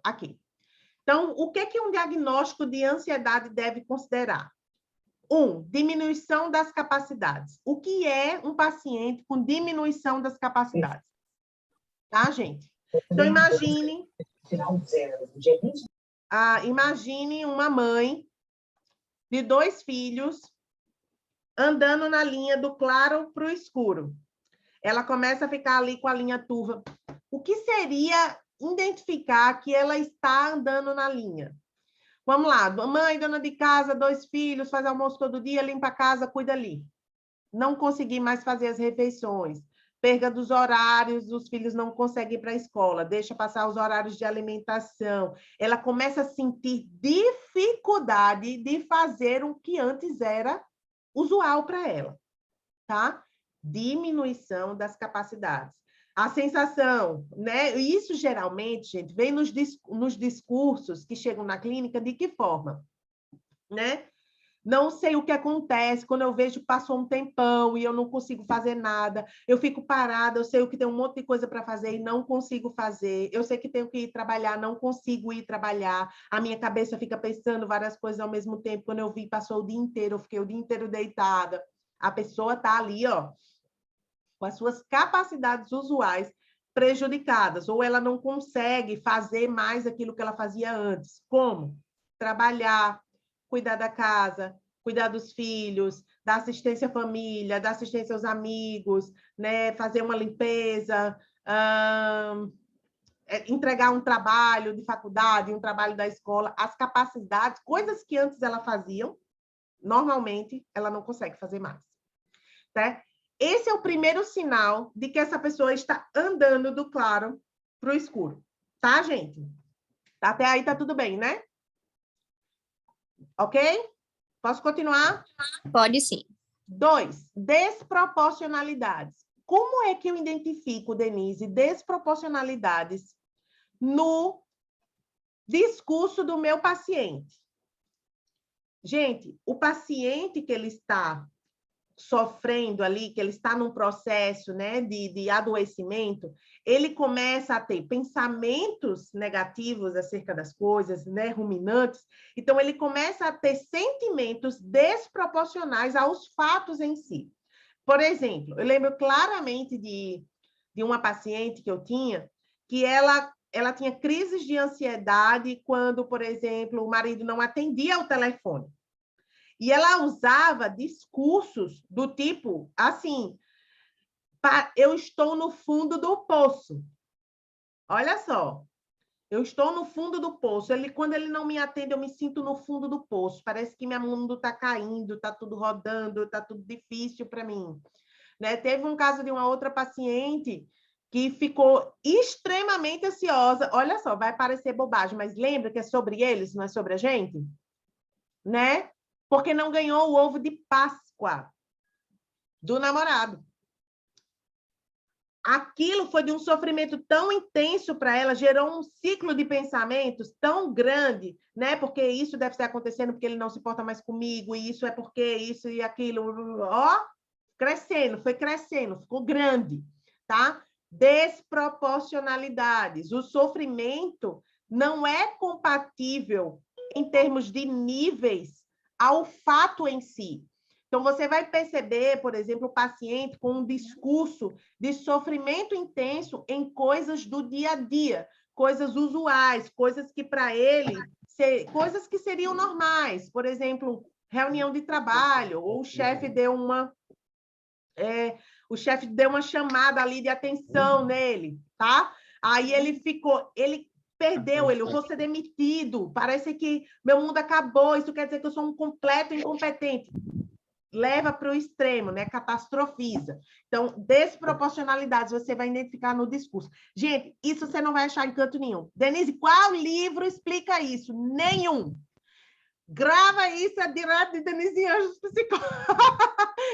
aqui. Então, o que é que um diagnóstico de ansiedade deve considerar? 1, diminuição das capacidades. O que é um paciente com diminuição das capacidades? Tá, gente? Então, imagine uma mãe de 2 filhos andando na linha do claro para o escuro. Ela começa a ficar ali com a linha turva. O que seria identificar que ela está andando na linha? Vamos lá, mãe, dona de casa, 2 filhos, faz almoço todo dia, limpa a casa, cuida ali. Não consegui mais fazer as refeições. Perda dos horários, os filhos não conseguem ir para a escola, deixa passar os horários de alimentação. Ela começa a sentir dificuldade de fazer o que antes era usual para ela, tá? Diminuição das capacidades. A sensação, né? Isso geralmente, gente, vem nos discursos que chegam na clínica, de que forma? Né? Não sei o que acontece quando eu vejo que passou um tempão e eu não consigo fazer nada. Eu fico parada, eu sei que tem um monte de coisa para fazer e não consigo fazer. Eu sei que tenho que ir trabalhar, não consigo ir trabalhar. A minha cabeça fica pensando várias coisas ao mesmo tempo. Quando eu vi, passou o dia inteiro, eu fiquei o dia inteiro deitada. A pessoa está ali, ó, com as suas capacidades usuais prejudicadas, ou ela não consegue fazer mais aquilo que ela fazia antes. Como? Trabalhar, cuidar da casa, cuidar dos filhos, da assistência à família, da assistência aos amigos, né? Fazer uma limpeza, entregar um trabalho de faculdade, um trabalho da escola, as capacidades, coisas que antes ela fazia, normalmente ela não consegue fazer mais. Tá? Esse é o primeiro sinal de que essa pessoa está andando do claro para o escuro. Tá, gente? Até aí tá tudo bem, né? Ok? Posso continuar? Pode sim. 2, desproporcionalidades. Como é que eu identifico, Denise, desproporcionalidades no Discurso do meu paciente. Gente, o paciente que ele está sofrendo ali, que ele está num processo, né, de adoecimento, ele começa a ter pensamentos negativos acerca das coisas, né, ruminantes. Então, ele começa a ter sentimentos desproporcionais aos fatos em si. Por exemplo, eu lembro claramente de uma paciente que eu tinha, que ela tinha crises de ansiedade quando, por exemplo, o marido não atendia o telefone. E ela usava discursos do tipo, assim, eu estou no fundo do poço. Olha só, eu estou no fundo do poço. Quando ele não me atende, eu me sinto no fundo do poço. Parece que meu mundo está caindo, está tudo rodando, está tudo difícil para mim. Né? Teve um caso de uma outra paciente que ficou extremamente ansiosa. Olha só, vai parecer bobagem, mas lembra que é sobre eles, não é sobre a gente? Né? Porque não ganhou o ovo de Páscoa do namorado. Aquilo foi de um sofrimento tão intenso para ela, gerou um ciclo de pensamentos tão grande, né? Porque isso deve estar acontecendo porque ele não se importa mais comigo, e isso é porque isso e aquilo, ó, crescendo, foi crescendo, ficou grande, tá? Desproporcionalidades. O sofrimento não é compatível em termos de níveis ao fato em si. Então, você vai perceber, por exemplo, o paciente com um discurso de sofrimento intenso em coisas do dia a dia, coisas usuais, coisas que para ele, coisas que seriam normais. Por exemplo, reunião de trabalho, ou o chefe deu uma chamada ali de atenção nele, tá? Aí ele perdeu, eu vou ser demitido, parece que meu mundo acabou, isso quer dizer que eu sou um completo incompetente. Leva para o extremo, né? Catastrofiza. Então, desproporcionalidades você vai identificar no discurso. Gente, isso você não vai achar em canto nenhum. Denise, qual livro explica isso? Nenhum. Grava isso, é direto de Denise Anjos, psicóloga.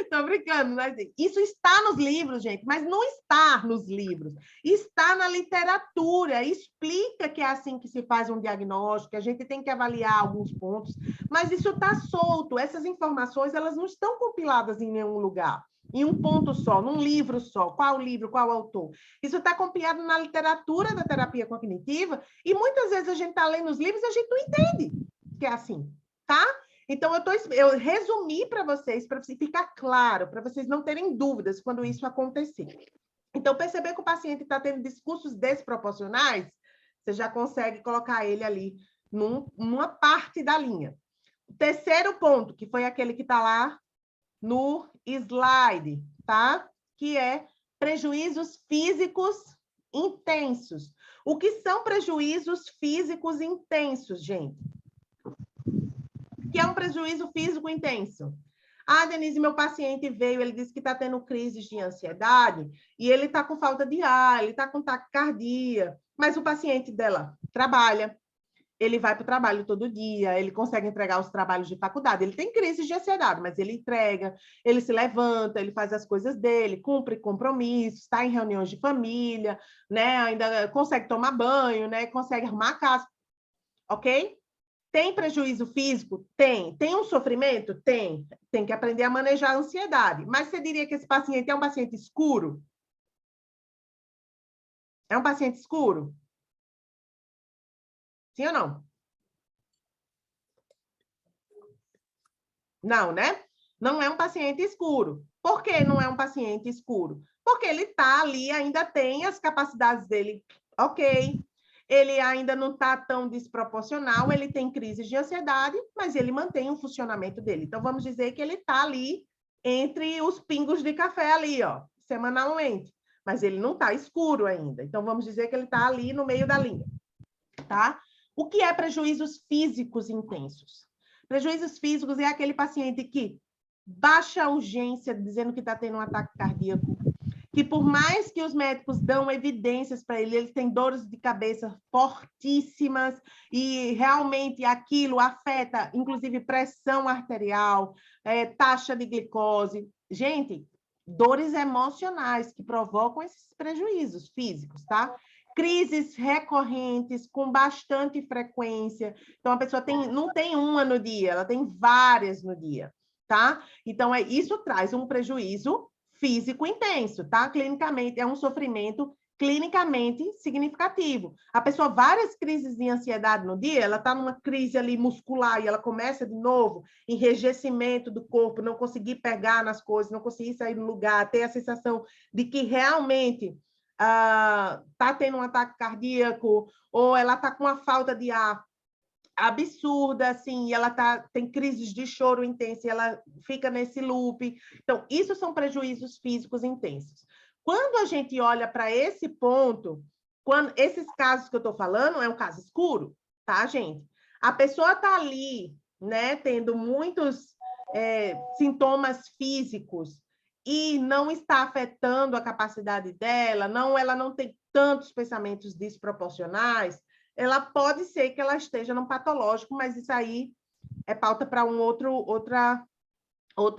Estou brincando, mas isso está nos livros, gente, mas não está nos livros. Está na literatura, explica que é assim que se faz um diagnóstico, que a gente tem que avaliar alguns pontos, mas isso está solto. Essas informações, elas não estão compiladas em nenhum lugar, em um ponto só, num livro só. Qual livro, qual autor? Isso está compilado na literatura da terapia cognitiva e muitas vezes a gente está lendo os livros e a gente não entende que é assim. Tá? Então, eu resumi para vocês ficar claro, para vocês não terem dúvidas quando isso acontecer. Então, perceber que o paciente está tendo discursos desproporcionais, você já consegue colocar ele ali numa parte da linha. O terceiro ponto, que foi aquele que está lá no slide, tá? Que é prejuízos físicos intensos. O que são prejuízos físicos intensos, gente? Que é um prejuízo físico intenso. Ah, Denise, meu paciente veio, ele disse que está tendo crises de ansiedade e ele está com falta de ar, ele está com taquicardia, mas o paciente dela trabalha, ele vai para o trabalho todo dia, ele consegue entregar os trabalhos de faculdade, ele tem crises de ansiedade, mas ele entrega, ele se levanta, ele faz as coisas dele, cumpre compromissos, está em reuniões de família, né? Ainda consegue tomar banho, né? Consegue arrumar a casa, ok? Tem prejuízo físico? Tem. Tem um sofrimento? Tem. Tem que aprender a manejar a ansiedade. Mas você diria que esse paciente é um paciente escuro? É um paciente escuro? Sim ou não? Não, né? Não é um paciente escuro. Por que não é um paciente escuro? Porque ele está ali, ainda tem as capacidades dele, ok. Ele ainda não está tão desproporcional, ele tem crises de ansiedade, mas ele mantém o funcionamento dele. Então, vamos dizer que ele está ali entre os pingos de café ali, ó, semanalmente. Mas ele não está escuro ainda. Então, vamos dizer que ele está ali no meio da linha, tá? O que é prejuízos físicos intensos? Prejuízos físicos é aquele paciente que baixa urgência, dizendo que está tendo um ataque cardíaco, que por mais que os médicos dão evidências para ele tem dores de cabeça fortíssimas e realmente aquilo afeta, inclusive, pressão arterial, taxa de glicose. Gente, dores emocionais que provocam esses prejuízos físicos, tá? crises recorrentes com bastante frequência. Então, a pessoa não tem uma no dia, ela tem várias no dia, tá? Então, isso traz um prejuízo físico intenso, tá? Clinicamente, é um sofrimento clinicamente significativo. A pessoa, várias crises de ansiedade no dia, ela está numa crise ali muscular e ela começa de novo, enrijecimento do corpo, não conseguir pegar nas coisas, não conseguir sair do lugar, ter a sensação de que realmente está tendo um ataque cardíaco, ou ela está com uma falta de ar absurda, assim, e ela tem crises de choro intenso, e ela fica nesse loop. Então, isso são prejuízos físicos intensos. Quando a gente olha para esse ponto, esses casos que eu estou falando é um caso escuro, tá, gente? A pessoa está ali, né, tendo muitos sintomas físicos e não está afetando a capacidade dela, ela não tem tantos pensamentos desproporcionais, ela pode ser que ela esteja num patológico, mas isso aí é pauta para outra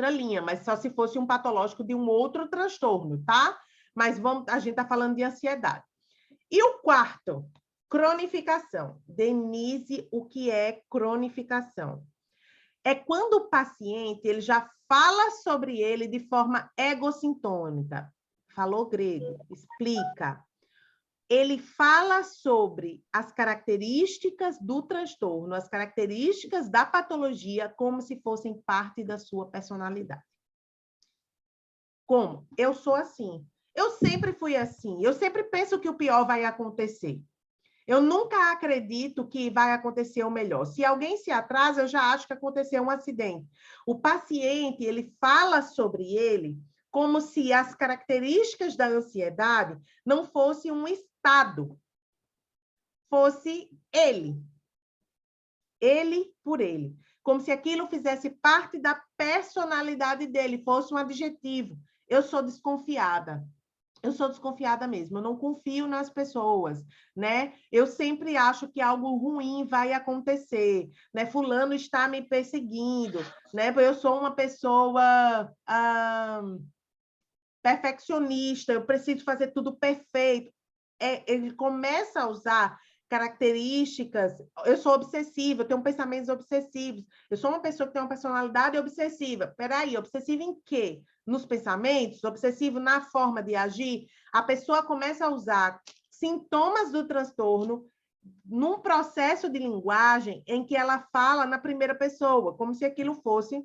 linha, mas só se fosse um patológico de um outro transtorno, tá? Mas a gente está falando de ansiedade. E o quarto, cronificação. Denise, o que é cronificação? É quando o paciente ele já fala sobre ele de forma egossintônica. Falou grego, explica. Ele fala sobre as características do transtorno, as características da patologia, como se fossem parte da sua personalidade. Como? Eu sou assim. Eu sempre fui assim. Eu sempre penso que o pior vai acontecer. Eu nunca acredito que vai acontecer o melhor. Se alguém se atrasa, eu já acho que aconteceu um acidente. O paciente, ele fala sobre ele como se as características da ansiedade não fossem um estado, fosse ele. Ele por ele. Como se aquilo fizesse parte da personalidade dele, fosse um adjetivo. Eu sou desconfiada. Eu sou desconfiada mesmo, eu não confio nas pessoas, né? Eu sempre acho que algo ruim vai acontecer, né? Fulano está me perseguindo, né? Eu sou uma pessoa perfeccionista, eu preciso fazer tudo perfeito. Ele começa a usar características, eu sou obsessiva, eu tenho pensamentos obsessivos, eu sou uma pessoa que tem uma personalidade obsessiva. Peraí, obsessiva em quê? Nos pensamentos, obsessivo na forma de agir. A pessoa começa a usar sintomas do transtorno num processo de linguagem em que ela fala na primeira pessoa, como se aquilo fosse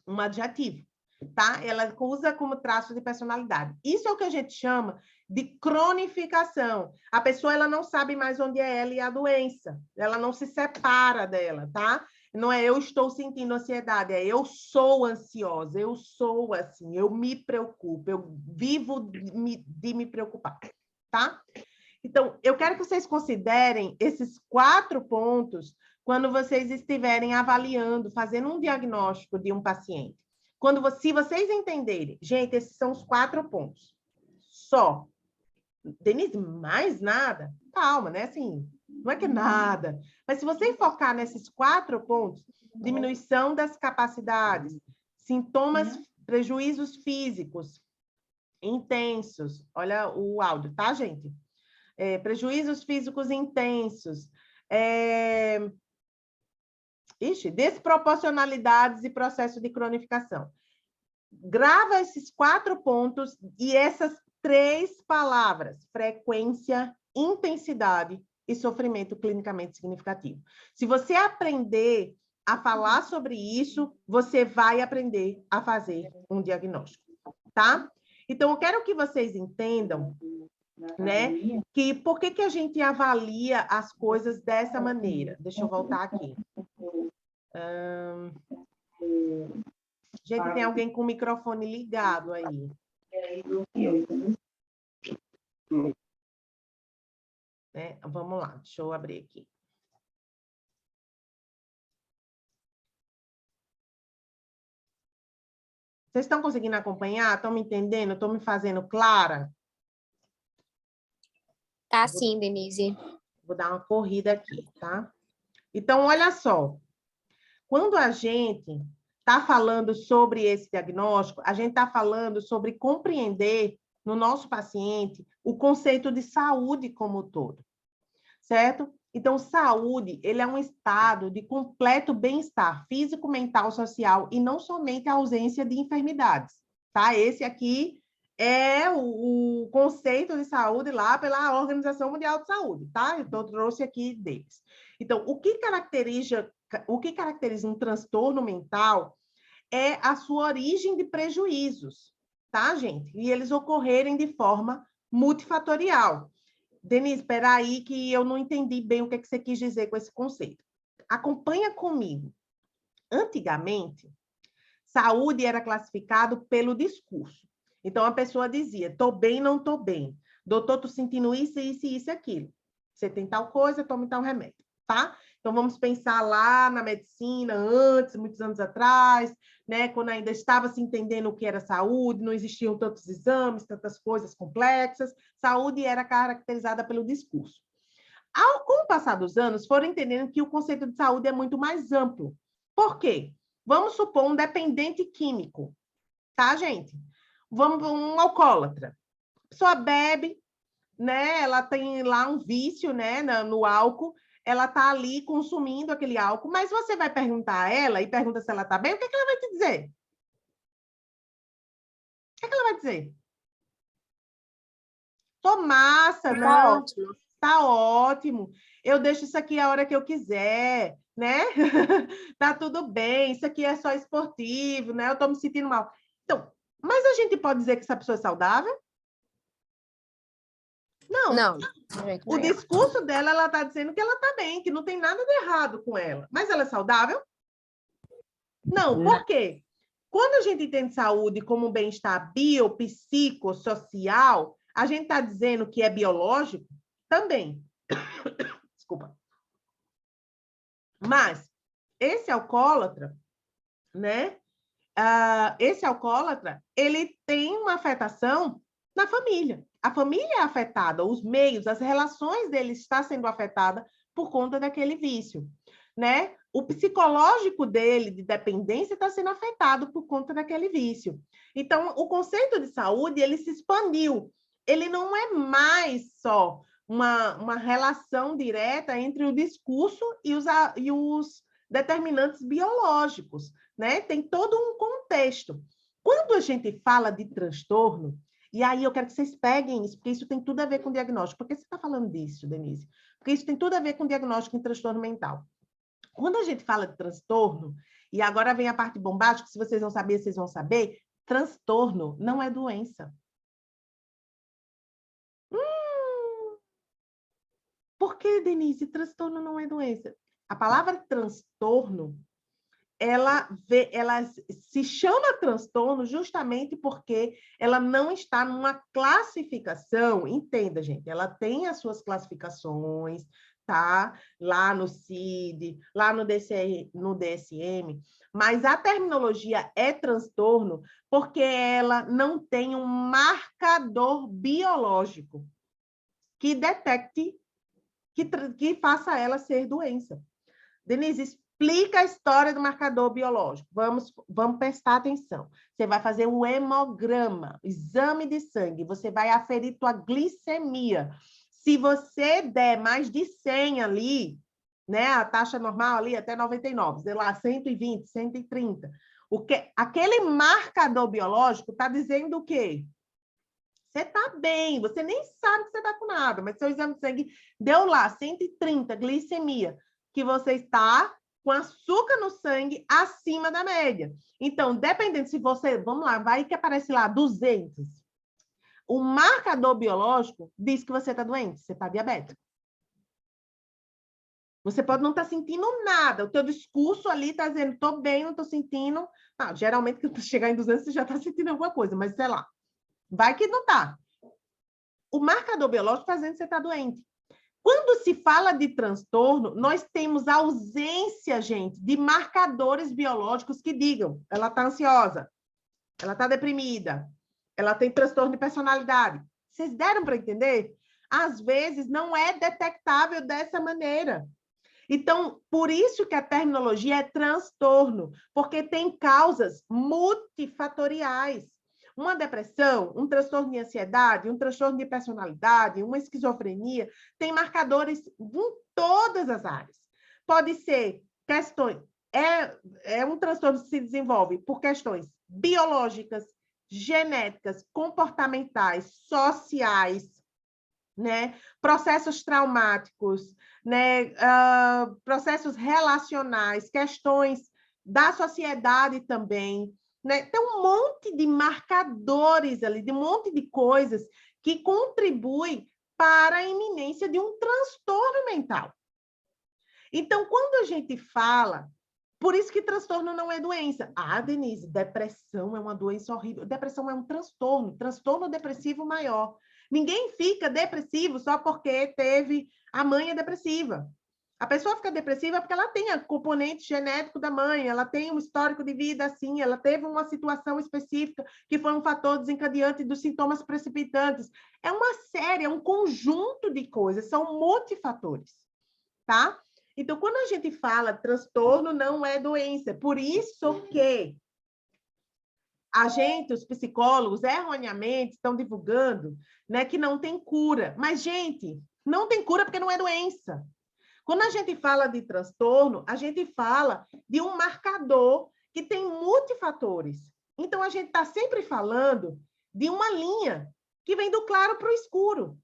um adjetivo, tá? Ela usa como traço de personalidade. Isso é o que a gente chama de cronificação. A pessoa ela não sabe mais onde é ela e a doença. Ela não se separa dela, tá? Não é eu estou sentindo ansiedade, é eu sou ansiosa, eu sou assim, eu me preocupo, eu vivo de me preocupar, tá? Então, eu quero que vocês considerem esses 4 pontos quando vocês estiverem avaliando, fazendo um diagnóstico de um paciente. Se vocês entenderem, gente, esses são os 4 pontos. Só. Denise, mais nada? Calma, né? Assim, não é que nada. Mas se você focar nesses 4 pontos, diminuição das capacidades, sintomas, prejuízos físicos intensos. Olha o áudio, tá, gente? Prejuízos físicos intensos. Desproporcionalidades e processo de cronificação. Grava esses 4 pontos e essas 3 palavras: frequência, intensidade e sofrimento clinicamente significativo. Se você aprender a falar sobre isso, você vai aprender a fazer um diagnóstico, tá? Então, eu quero que vocês entendam, né, que por que a gente avalia as coisas dessa maneira. Deixa eu voltar aqui. Gente, tem alguém com o microfone ligado aí. Vamos lá, deixa eu abrir aqui. Vocês estão conseguindo acompanhar? Estão me entendendo? Estou me fazendo clara? Tá sim, Denise. Vou dar uma corrida aqui, tá? Então, olha só. Quando a gente está falando sobre esse diagnóstico, a gente está falando sobre compreender no nosso paciente o conceito de saúde como um todo, certo? Então, saúde, ele é um estado de completo bem-estar físico, mental, social, e não somente a ausência de enfermidades, tá? Esse aqui é o conceito de saúde lá pela Organização Mundial de Saúde, tá? Eu trouxe aqui deles. Então, o que caracteriza um transtorno mental é a sua origem de prejuízos, tá, gente? E eles ocorrerem de forma multifatorial. Denise, espera aí que eu não entendi bem o que você quis dizer com esse conceito. Acompanha comigo. Antigamente, saúde era classificado pelo discurso. Então, a pessoa dizia, estou bem, não estou bem. Doutor, estou sentindo isso, isso, isso e aquilo. Você tem tal coisa, tome tal remédio, tá? Então, vamos pensar lá na medicina, antes, muitos anos atrás, né, quando ainda estava se entendendo o que era saúde, não existiam tantos exames, tantas coisas complexas. Saúde era caracterizada pelo discurso. Com o passar dos anos, foram entendendo que o conceito de saúde é muito mais amplo. Por quê? Vamos supor um dependente químico, tá, gente? Um alcoólatra. A pessoa bebe, né? Ela tem lá um vício, né, no álcool, ela está ali consumindo aquele álcool, mas você vai perguntar a ela e pergunta se ela está bem, o que é que ela vai te dizer? O que é que ela vai dizer? Tô massa, Tá não. ótimo. Tá ótimo. Eu deixo isso aqui a hora que eu quiser, né? Tá tudo bem, isso aqui é só esportivo, né? Eu tô me sentindo mal. Então, mas a gente pode dizer que essa pessoa é saudável? Não. Não, de jeito O nenhum. discurso dela, ela está dizendo que ela está bem, que não tem nada de errado com ela. Mas ela é saudável? Não. Por quê? Quando a gente entende saúde como um bem-estar biopsicossocial, a gente está dizendo que é biológico também. Desculpa. Mas esse alcoólatra, né? Esse alcoólatra, ele tem uma afetação na família. A família é afetada, os meios, as relações dele estão sendo afetadas por conta daquele vício, né? O psicológico dele, de dependência, está sendo afetado por conta daquele vício. Então, o conceito de saúde, ele se expandiu. Ele não é mais só uma relação direta entre o discurso e os determinantes biológicos, né? Tem todo um contexto. Quando a gente fala de transtorno, e aí eu quero que vocês peguem isso, porque isso tem tudo a ver com diagnóstico. Por que você está falando disso, Denise? Porque isso tem tudo a ver com diagnóstico em transtorno mental. Quando a gente fala de transtorno, e agora vem a parte bombástica, se vocês não saberem, vocês vão saber, transtorno não é doença. Por que, Denise, transtorno não é doença? A palavra transtorno, ela se chama transtorno justamente porque ela não está numa classificação, entenda, gente, ela tem as suas classificações, tá? Lá no CID, lá no DSM, mas a terminologia é transtorno porque ela não tem um marcador biológico que detecte, que faça ela ser doença. Denise, explica a história do marcador biológico. Vamos prestar atenção. Você vai fazer o hemograma, o exame de sangue. Você vai aferir tua glicemia. Se você der mais de 100 ali, né, a taxa normal ali até 99, sei lá, 120, 130. Aquele marcador biológico está dizendo o quê? Você está bem, você nem sabe que você está com nada, mas seu exame de sangue deu lá 130, glicemia, que você está com açúcar no sangue acima da média. Então, dependendo se você, vamos lá, vai que aparece lá 200. O marcador biológico diz que você está doente, você está diabético. Você pode não estar sentindo nada, o teu discurso ali está dizendo, estou bem, não estou sentindo. Não, geralmente, quando chegar em 200, você já está sentindo alguma coisa, mas sei lá. Vai que não está. O marcador biológico está dizendo que você está doente. Quando se fala de transtorno, nós temos ausência, gente, de marcadores biológicos que digam ela está ansiosa, ela está deprimida, ela tem transtorno de personalidade. Vocês deram para entender? Às vezes não é detectável dessa maneira. Então, por isso que a terminologia é transtorno, porque tem causas multifatoriais. Uma depressão, um transtorno de ansiedade, um transtorno de personalidade, uma esquizofrenia, tem marcadores em todas as áreas. Pode ser questões... É um transtorno que se desenvolve por questões biológicas, genéticas, comportamentais, sociais, né? Processos traumáticos, né? Processos relacionais, questões da sociedade também, né? Tem um monte de marcadores ali, de um monte de coisas que contribuem para a iminência de um transtorno mental. Então, quando a gente fala... Por isso que transtorno não é doença. Ah, Denise, depressão é uma doença horrível. Depressão é um transtorno depressivo maior. Ninguém fica depressivo só porque teve a mãe é depressiva. A pessoa fica depressiva porque ela tem a componente genético da mãe, ela tem um histórico de vida assim, ela teve uma situação específica que foi um fator desencadeante dos sintomas precipitantes. É uma série, é um conjunto de coisas, são multifatores, tá? Então, quando a gente fala transtorno, não é doença. Por isso que os psicólogos, erroneamente, estão divulgando, né, que não tem cura. Mas, gente, não tem cura porque não é doença. Quando a gente fala de transtorno, a gente fala de um marcador que tem multifatores. Então, a gente está sempre falando de uma linha que vem do claro para o escuro.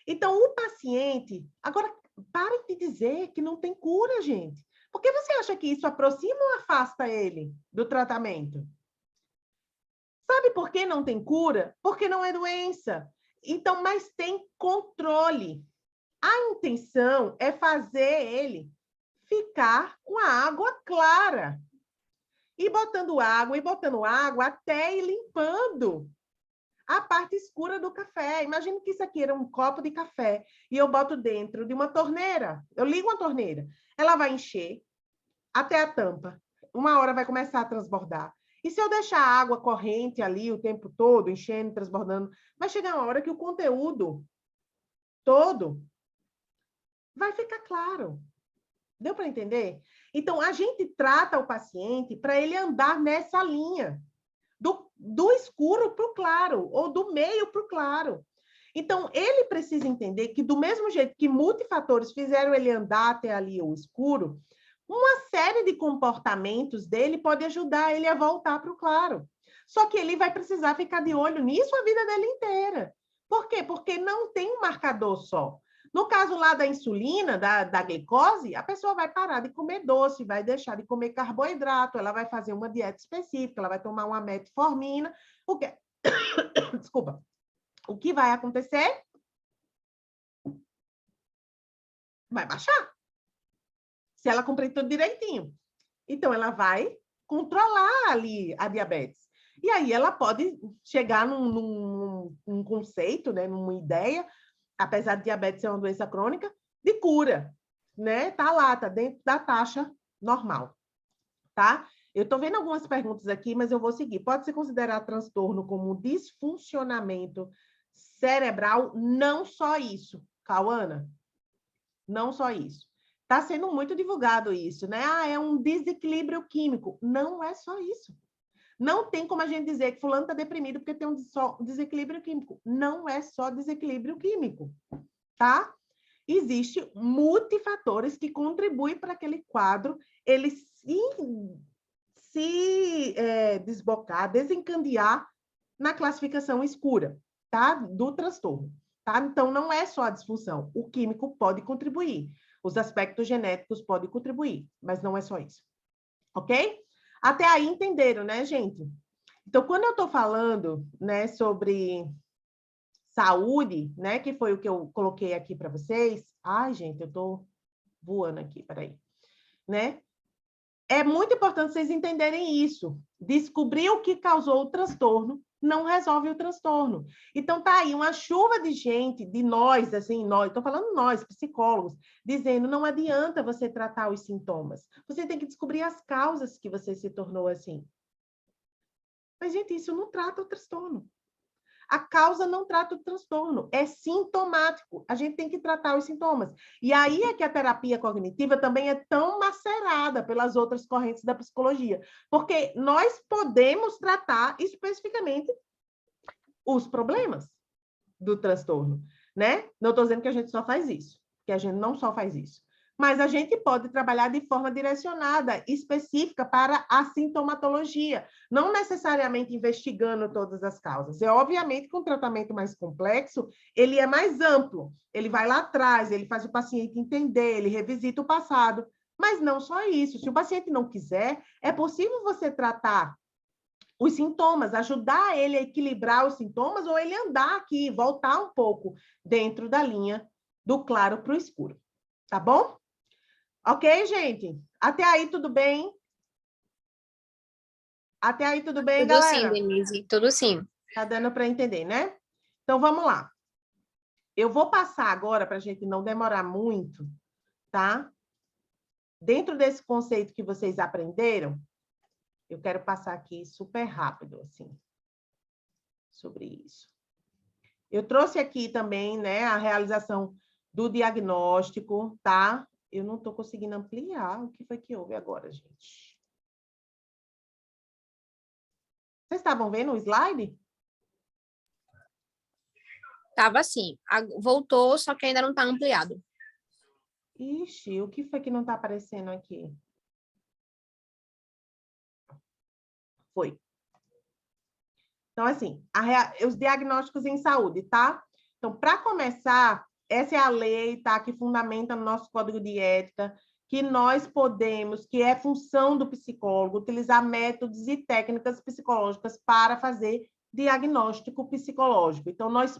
Então, o paciente... Agora, parem de dizer que não tem cura, gente. Por que você acha que isso aproxima ou afasta ele do tratamento? Sabe por que não tem cura? Porque não é doença. Então, mas tem controle. A intenção é fazer ele ficar com a água clara. E botando água até ir limpando a parte escura do café. Imagina que isso aqui era um copo de café e eu boto dentro de uma torneira. Eu ligo uma torneira. Ela vai encher até a tampa. Uma hora vai começar a transbordar. E se eu deixar a água corrente ali o tempo todo, enchendo, transbordando, vai chegar uma hora que o conteúdo todo vai ficar claro. Deu para entender? Então, a gente trata o paciente para ele andar nessa linha. Do escuro para o claro, ou do meio para o claro. Então, ele precisa entender que, do mesmo jeito que multifatores fizeram ele andar até ali o escuro, uma série de comportamentos dele pode ajudar ele a voltar para o claro. Só que ele vai precisar ficar de olho nisso a vida dele inteira. Por quê? Porque não tem um marcador só. No caso lá da insulina, da glicose, a pessoa vai parar de comer doce, vai deixar de comer carboidrato, ela vai fazer uma dieta específica, ela vai tomar uma metformina. Desculpa. O que vai acontecer? Vai baixar. Se ela cumprir tudo direitinho. Então, ela vai controlar ali a diabetes. E aí ela pode chegar num conceito, né, numa ideia, apesar de diabetes ser uma doença crônica, de cura, né? Tá lá, tá dentro da taxa normal, tá? Eu tô vendo algumas perguntas aqui, mas eu vou seguir. Pode se considerar transtorno como um desfuncionamento cerebral? Não só isso, Cauana. Não só isso. Tá sendo muito divulgado isso, né? Ah, é um desequilíbrio químico. Não é só isso. Não tem como a gente dizer que fulano está deprimido porque tem um desequilíbrio químico. Não é só desequilíbrio químico, tá? Existem multifatores que contribuem para aquele quadro ele se desbocar, desencadear na classificação escura, tá? Do transtorno, tá? Então, não é só a disfunção. O químico pode contribuir. Os aspectos genéticos podem contribuir, mas não é só isso. Ok? Até aí entenderam, né, gente? Então, quando eu estou falando, né, sobre saúde, né, que foi o que eu coloquei aqui para vocês. Ai, gente, eu estou voando aqui, peraí. Né? É muito importante vocês entenderem isso. Descobrir o que causou o transtorno não resolve o transtorno. Então, tá aí uma chuva de gente, de nós, assim, nós, estou falando nós, psicólogos, dizendo não adianta você tratar os sintomas. Você tem que descobrir as causas que você se tornou assim. Mas, gente, isso não trata o transtorno. A causa não trata o transtorno, é sintomático. A gente tem que tratar os sintomas. E aí é que a terapia cognitiva também é tão macerada pelas outras correntes da psicologia, porque nós podemos tratar especificamente os problemas do transtorno, né? Não estou dizendo que a gente só faz isso, que a gente não só faz isso. Mas a gente pode trabalhar de forma direcionada, específica para a sintomatologia, não necessariamente investigando todas as causas. E, obviamente, com um tratamento mais complexo, ele é mais amplo. Ele vai lá atrás, ele faz o paciente entender, ele revisita o passado. Mas não só isso. Se o paciente não quiser, é possível você tratar os sintomas, ajudar ele a equilibrar os sintomas ou ele andar aqui, voltar um pouco dentro da linha do claro para o escuro. Tá bom? Ok, gente? Até aí, tudo bem? Até aí, tudo bem, Tudo sim, galera? Denise, tudo sim. Tá dando para entender, né? Então, vamos lá. Eu vou passar agora, para a gente não demorar muito, tá? Dentro desse conceito que vocês aprenderam, eu quero passar aqui super rápido, assim, sobre isso. Eu trouxe aqui também, né, a realização do diagnóstico, tá? Eu não estou conseguindo ampliar. O que foi que houve agora, gente? Vocês estavam vendo o slide? Tava assim, voltou, só que ainda não está ampliado. Ixi, o que foi que não está aparecendo aqui? Foi. Então, assim, os diagnósticos em saúde, tá? Então, para começar, essa é a lei, tá? Que fundamenta no nosso código de ética, que nós podemos, que é função do psicólogo, utilizar métodos e técnicas psicológicas para fazer diagnóstico psicológico. Então, nós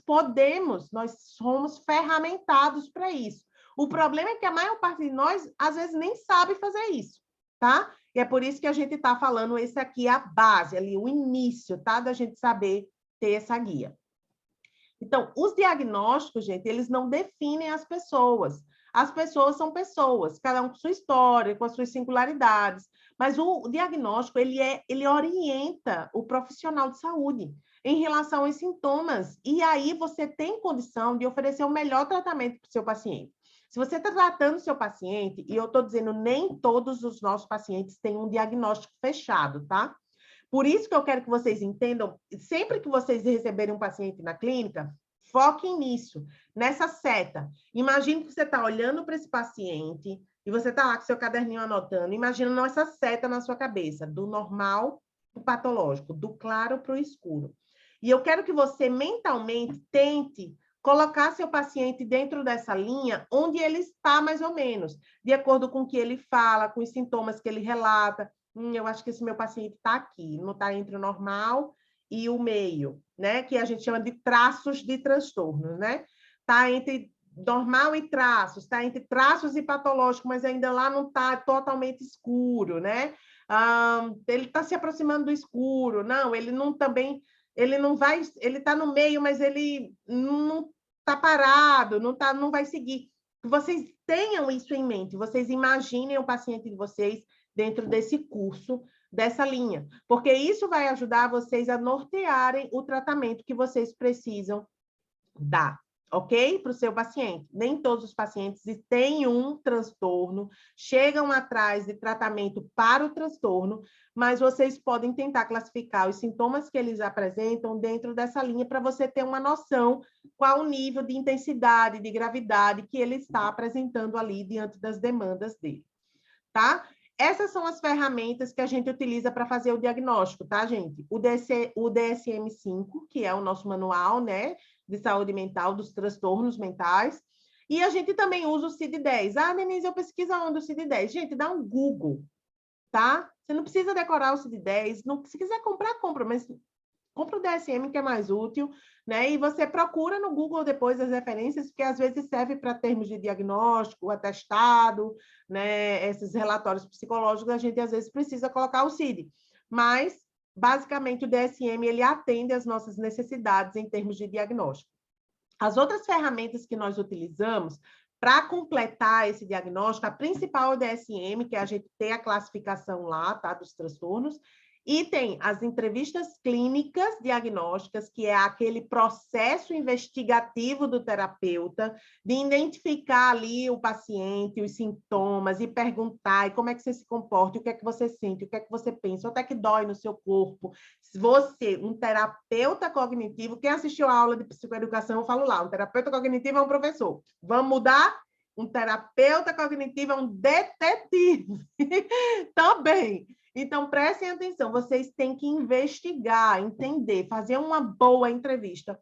somos ferramentados para isso. O problema é que a maior parte de nós, às vezes, nem sabe fazer isso, tá? E é por isso que a gente está falando, esse aqui é a base, ali, o início, tá? Da gente saber ter essa guia. Então, os diagnósticos, gente, eles não definem as pessoas. As pessoas são pessoas, cada um com sua história, com as suas singularidades. Mas o diagnóstico, ele orienta o profissional de saúde em relação aos sintomas. E aí você tem condição de oferecer o melhor tratamento para o seu paciente. Se você está tratando o seu paciente, e eu estou dizendo, nem todos os nossos pacientes têm um diagnóstico fechado, tá? Por isso que eu quero que vocês entendam, sempre que vocês receberem um paciente na clínica, foquem nisso, nessa seta. Imagine que você está olhando para esse paciente e você está lá com seu caderninho anotando, imaginando essa seta na sua cabeça, do normal para o patológico, do claro para o escuro. E eu quero que você mentalmente tente colocar seu paciente dentro dessa linha onde ele está, mais ou menos, de acordo com o que ele fala, com os sintomas que ele relata. Eu acho que esse meu paciente está aqui, não está entre o normal e o meio, né? Que a gente chama de traços de transtorno, né? Está entre normal e traços, está entre traços e patológico, mas ainda lá não está totalmente escuro, né? Ele está se aproximando do escuro, não, ele não também, ele não vai, ele está no meio, mas ele não está parado, não vai seguir. Vocês tenham isso em mente, vocês imaginem o paciente de vocês dentro desse curso, dessa linha, porque isso vai ajudar vocês a nortearem o tratamento que vocês precisam dar, ok? Para o seu paciente. Nem todos os pacientes têm um transtorno, chegam atrás de tratamento para o transtorno, mas vocês podem tentar classificar os sintomas que eles apresentam dentro dessa linha para você ter uma noção qual o nível de intensidade, de gravidade que ele está apresentando ali diante das demandas dele, tá? Essas são as ferramentas que a gente utiliza para fazer o diagnóstico, tá, gente? O DSM-5, que é o nosso manual, né, de saúde mental, dos transtornos mentais. E a gente também usa o CID-10. Ah, Denise, eu pesquiso onde o CID-10. Gente, dá um Google, tá? Você não precisa decorar o CID-10. Não, se quiser comprar, compra, mas compra o DSM, que é mais útil, né? E você procura no Google depois as referências, porque às vezes serve para termos de diagnóstico, atestado, né? Esses relatórios psicológicos, a gente às vezes precisa colocar o CID. Mas, basicamente, o DSM, ele atende às nossas necessidades em termos de diagnóstico. As outras ferramentas que nós utilizamos para completar esse diagnóstico, a principal é o DSM, que é a gente ter a classificação lá, tá? Dos transtornos, E tem as entrevistas clínicas diagnósticas, que é aquele processo investigativo do terapeuta, de identificar ali o paciente, os sintomas, e perguntar, e como é que você se comporta, o que é que você sente, o que é que você pensa, onde é que dói no seu corpo. Se você, um terapeuta cognitivo, quem assistiu a aula de psicoeducação, eu falo lá, um terapeuta cognitivo é um professor. Vamos mudar? Um terapeuta cognitivo é um detetive. Também. Então, prestem atenção, vocês têm que investigar, entender, fazer uma boa entrevista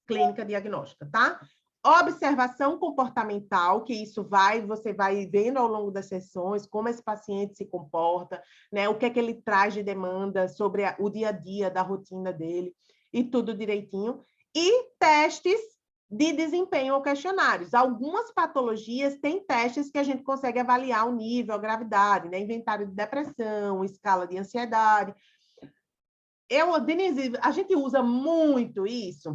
clínica diagnóstica, tá? Observação comportamental, que isso você vai vendo ao longo das sessões, como esse paciente se comporta, né? O que é que ele traz de demanda sobre o dia a dia da rotina dele, e tudo direitinho. E testes de desempenho ou questionários. Algumas patologias têm testes que a gente consegue avaliar o nível, a gravidade, né? Inventário de depressão, escala de ansiedade. Denise, a gente usa muito isso.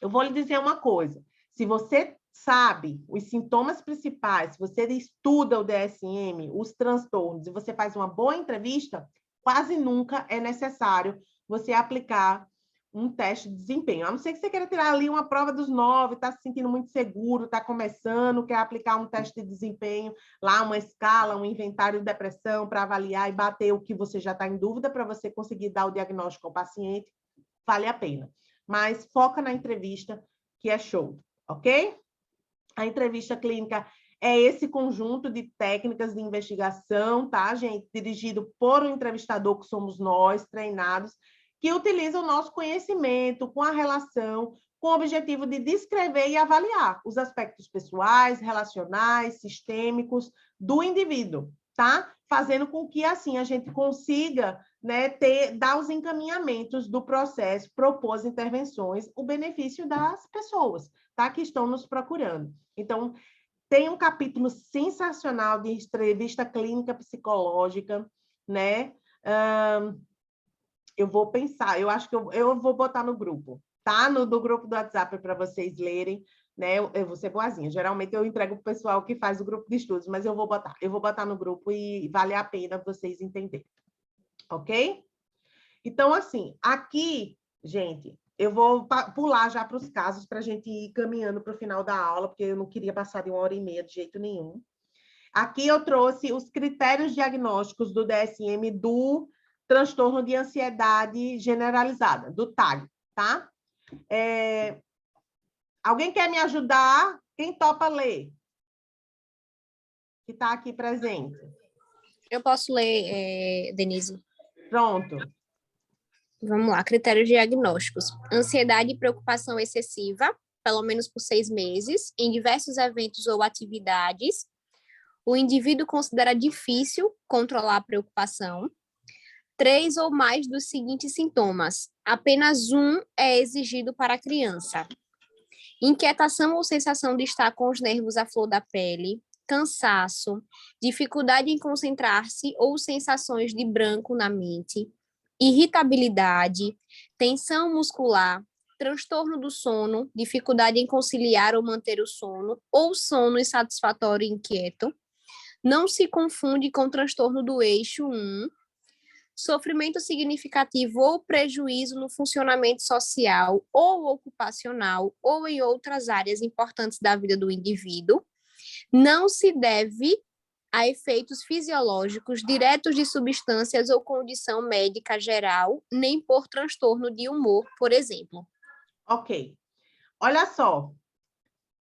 Eu vou lhe dizer uma coisa. Se você sabe os sintomas principais, se você estuda o DSM, os transtornos, e você faz uma boa entrevista, quase nunca é necessário você aplicar um teste de desempenho. A não ser que você queira tirar ali uma prova dos 9, está se sentindo muito seguro, está começando, quer aplicar um teste de desempenho, lá uma escala, um inventário de depressão para avaliar e bater o que você já está em dúvida para você conseguir dar o diagnóstico ao paciente, vale a pena. Mas foca na entrevista, que é show, ok? A entrevista clínica é esse conjunto de técnicas de investigação, tá, gente? Dirigido por um entrevistador, que somos nós, treinados, que utiliza o nosso conhecimento com a relação, com o objetivo de descrever e avaliar os aspectos pessoais, relacionais, sistêmicos do indivíduo, tá? Fazendo com que, assim, a gente consiga, né, dar os encaminhamentos do processo, propor as intervenções, o benefício das pessoas, tá? Que estão nos procurando. Então, tem um capítulo sensacional de entrevista clínica psicológica, né? Eu vou pensar, eu acho que eu vou botar no grupo, tá? Do grupo do WhatsApp para vocês lerem, né? Eu vou ser boazinha. Geralmente eu entrego para o pessoal que faz o grupo de estudos, mas eu vou botar no grupo e vale a pena vocês entenderem. Ok? Então, assim, aqui, gente, eu vou pular já para os casos para a gente ir caminhando para o final da aula, porque eu não queria passar de 1h30 de jeito nenhum. Aqui eu trouxe os critérios diagnósticos do DSM do transtorno de ansiedade generalizada, do TAG, tá? Alguém quer me ajudar? Quem topa ler? Que está aqui presente. Eu posso ler, Denise? Pronto. Vamos lá, critérios diagnósticos. Ansiedade e preocupação excessiva, pelo menos por 6 meses, em diversos eventos ou atividades. O indivíduo considera difícil controlar a preocupação. 3 ou mais dos seguintes sintomas. Apenas um é exigido para a criança. Inquietação ou sensação de estar com os nervos à flor da pele, cansaço, dificuldade em concentrar-se ou sensações de branco na mente, irritabilidade, tensão muscular, transtorno do sono, dificuldade em conciliar ou manter o sono, ou sono insatisfatório e inquieto. Não se confunde com transtorno do eixo 1, sofrimento significativo ou prejuízo no funcionamento social ou ocupacional ou em outras áreas importantes da vida do indivíduo, não se deve a efeitos fisiológicos diretos de substâncias ou condição médica geral, nem por transtorno de humor, por exemplo. Ok. Olha só.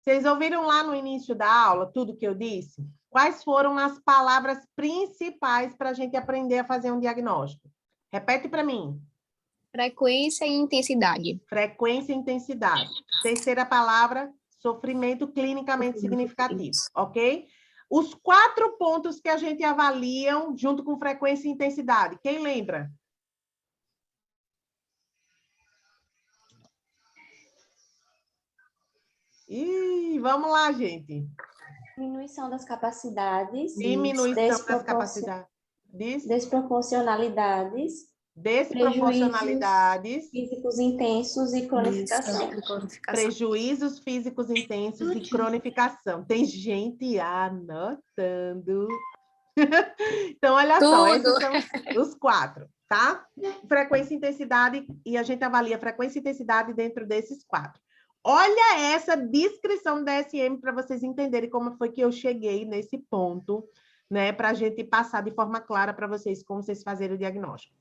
Vocês ouviram lá no início da aula tudo que eu disse? Quais foram as palavras principais para a gente aprender a fazer um diagnóstico? Repete para mim. Frequência e intensidade. Frequência e intensidade. Terceira palavra, sofrimento clinicamente significativo, ok? Os 4 pontos que a gente avalia junto com frequência e intensidade. Quem lembra? Vamos lá, gente. Diminuição das capacidades. Diminuição das capacidades. Desproporcionalidades. Desproporcionalidades. Físicos intensos e cronificação. Prejuízos físicos intensos e cronificação. Tem gente anotando. Então, olha só, esses Tudo. são os 4, tá? Frequência e intensidade, e a gente avalia frequência e intensidade dentro desses 4. Olha essa descrição do DSM para vocês entenderem como foi que eu cheguei nesse ponto, né? Para a gente passar de forma clara para vocês como vocês fazerem o diagnóstico.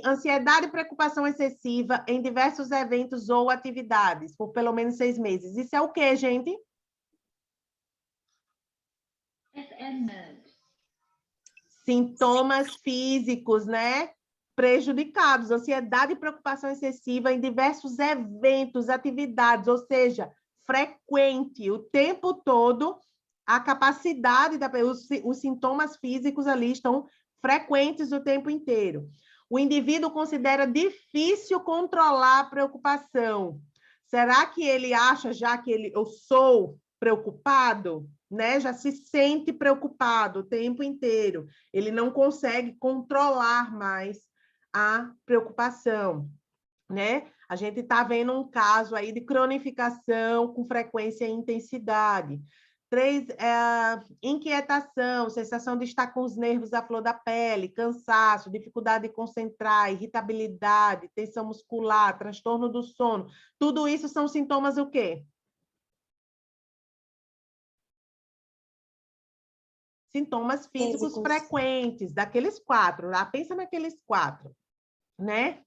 Ansiedade e preocupação excessiva em diversos eventos ou atividades, por pelo menos 6 meses. Isso é o quê, gente? Sintomas físicos, né? Prejudicados, ansiedade e preocupação excessiva em diversos eventos, atividades, ou seja, frequente, o tempo todo, a capacidade, os sintomas físicos ali estão frequentes o tempo inteiro. O indivíduo considera difícil controlar a preocupação. Será que ele acha já que eu sou preocupado? Né? Já se sente preocupado o tempo inteiro. Ele não consegue controlar mais a preocupação, né? A gente está vendo um caso aí de cronificação com frequência e intensidade. 3, inquietação, sensação de estar com os nervos à flor da pele, cansaço, dificuldade de concentrar, irritabilidade, tensão muscular, transtorno do sono. Tudo isso são sintomas o quê? Sintomas físicos frequentes, daqueles 4, lá, pensa naqueles 4, né?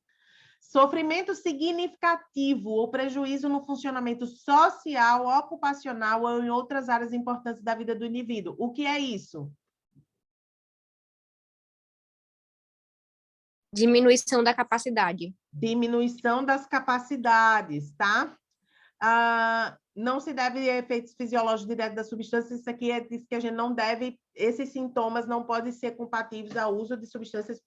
Sofrimento significativo ou prejuízo no funcionamento social, ocupacional ou em outras áreas importantes da vida do indivíduo. O que é isso? Diminuição da capacidade. Diminuição das capacidades, tá? Não se deve a efeitos fisiológicos diretos da substância, isso aqui diz que a gente não deve, esses sintomas não podem ser compatíveis ao uso de substâncias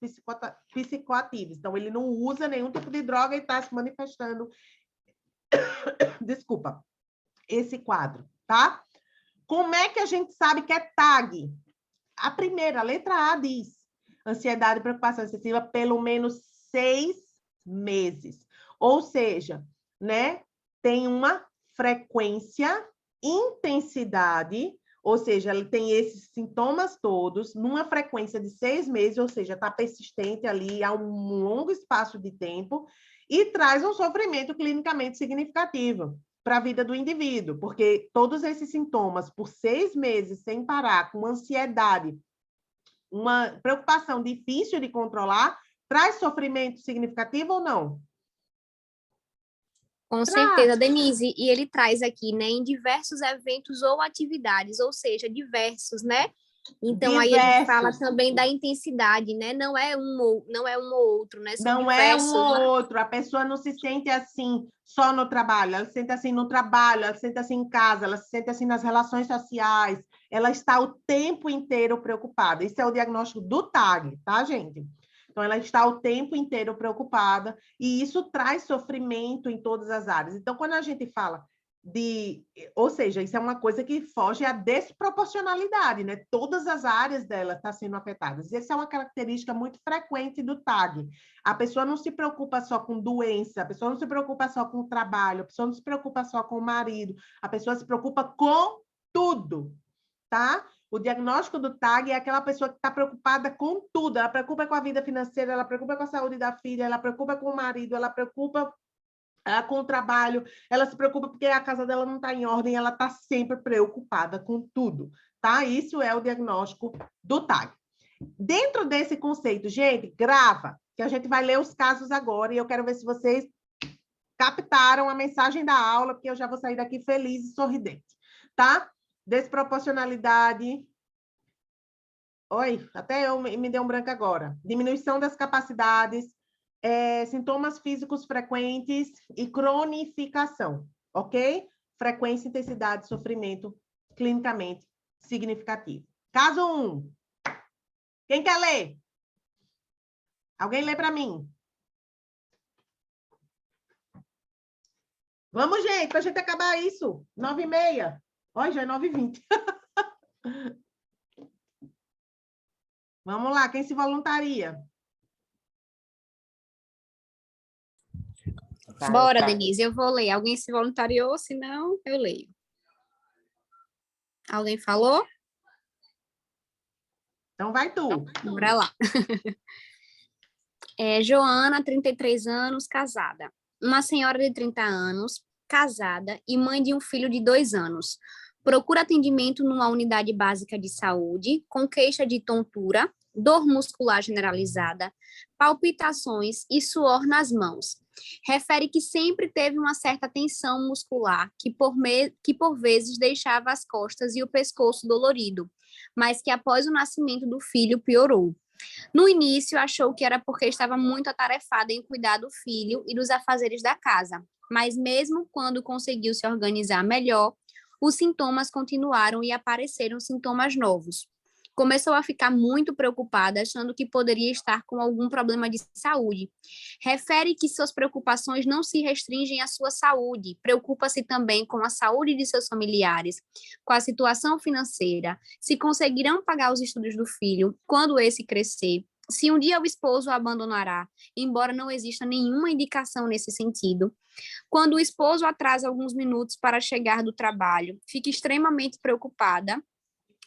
psicoativas. Então, ele não usa nenhum tipo de droga e está se manifestando, desculpa, esse quadro, tá? Como é que a gente sabe que é TAG? A primeira, a letra A diz, ansiedade e preocupação excessiva pelo menos 6 meses. Ou seja, né, tem uma frequência, intensidade, ou seja, ele tem esses sintomas todos numa frequência de 6 meses, ou seja, está persistente ali há um longo espaço de tempo e traz um sofrimento clinicamente significativo para a vida do indivíduo, porque todos esses sintomas, por 6 meses sem parar, com ansiedade, uma preocupação difícil de controlar, traz sofrimento significativo ou não? Com certeza, Denise. E ele traz aqui, né, em diversos eventos ou atividades, ou seja, diversos, né? Então, aí a gente fala também da intensidade, né? Não é um ou outro, né? São não diversos, é um ou outro. A pessoa não se sente assim só no trabalho, ela se sente assim no trabalho, ela se sente assim em casa, ela se sente assim nas relações sociais, ela está o tempo inteiro preocupada. Isso é o diagnóstico do TAG, tá, gente? Então, ela está o tempo inteiro preocupada e isso traz sofrimento em todas as áreas. Então, quando a gente fala ou seja, isso é uma coisa que foge à desproporcionalidade, né? Todas as áreas dela estão sendo afetadas. Essa é uma característica muito frequente do TAG. A pessoa não se preocupa só com doença, a pessoa não se preocupa só com o trabalho, a pessoa não se preocupa só com o marido, a pessoa se preocupa com tudo, tá? O diagnóstico do TAG é aquela pessoa que está preocupada com tudo. Ela preocupa com a vida financeira, ela preocupa com a saúde da filha, ela preocupa com o marido, ela preocupa com o trabalho, ela se preocupa porque a casa dela não está em ordem, ela está sempre preocupada com tudo, tá? Isso é o diagnóstico do TAG. Dentro desse conceito, gente, grava, que a gente vai ler os casos agora e eu quero ver se vocês captaram a mensagem da aula, porque eu já vou sair daqui feliz e sorridente, tá? Desproporcionalidade. Oi, até eu me dei um branco agora. Diminuição das capacidades, sintomas físicos frequentes e cronificação, ok? Frequência, intensidade, sofrimento clinicamente significativo. Caso 1. Quem quer ler? Alguém lê para mim? Vamos, gente, para a gente acabar isso. 9h30. Olha, já é 9h20. Vamos lá, quem se voluntaria? Bora, Denise, eu vou ler. Alguém se voluntariou? Se não, eu leio. Alguém falou? Então vai tu. Bora lá. Joana, 33 anos, casada. Uma senhora de 30 anos, casada e mãe de um filho de 2 anos. Procura atendimento numa unidade básica de saúde, com queixa de tontura, dor muscular generalizada, palpitações e suor nas mãos. Refere que sempre teve uma certa tensão muscular, que por vezes deixava as costas e o pescoço dolorido, mas que após o nascimento do filho piorou. No início, achou que era porque estava muito atarefada em cuidar do filho e dos afazeres da casa, mas mesmo quando conseguiu se organizar melhor, os sintomas continuaram e apareceram sintomas novos. Começou a ficar muito preocupada, achando que poderia estar com algum problema de saúde. Refere que suas preocupações não se restringem à sua saúde, preocupa-se também com a saúde de seus familiares, com a situação financeira, se conseguirão pagar os estudos do filho, quando esse crescer, se um dia o esposo a abandonará, embora não exista nenhuma indicação nesse sentido. Quando o esposo atrasa alguns minutos para chegar do trabalho, fica extremamente preocupada,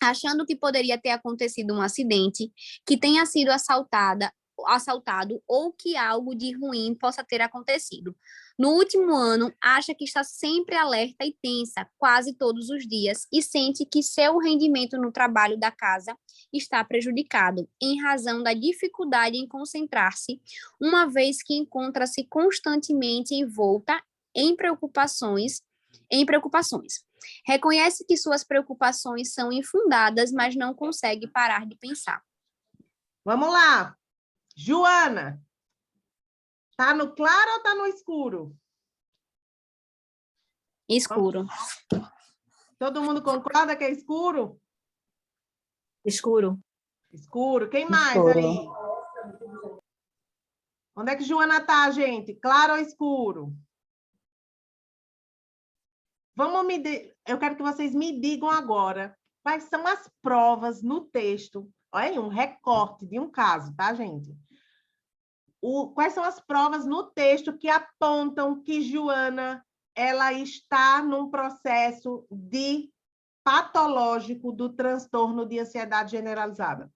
achando que poderia ter acontecido um acidente, que tenha sido assaltado ou que algo de ruim possa ter acontecido. No último ano, acha que está sempre alerta e tensa, quase todos os dias, e sente que seu rendimento no trabalho da casa está prejudicado, em razão da dificuldade em concentrar-se, uma vez que encontra-se constantemente envolta em preocupações. Reconhece que suas preocupações são infundadas, mas não consegue parar de pensar. Vamos lá. Joana, tá no claro ou tá no escuro? Escuro. Todo mundo concorda que é escuro? Escuro. Escuro. Quem mais Escuro. aí? Onde é que Joana tá, gente? Claro ou escuro? Eu quero que vocês me digam agora quais são as provas no texto. Olha aí, um recorte de um caso, tá, gente? Quais são as provas no texto que apontam que Joana ela está num processo de patológico do transtorno de ansiedade generalizada?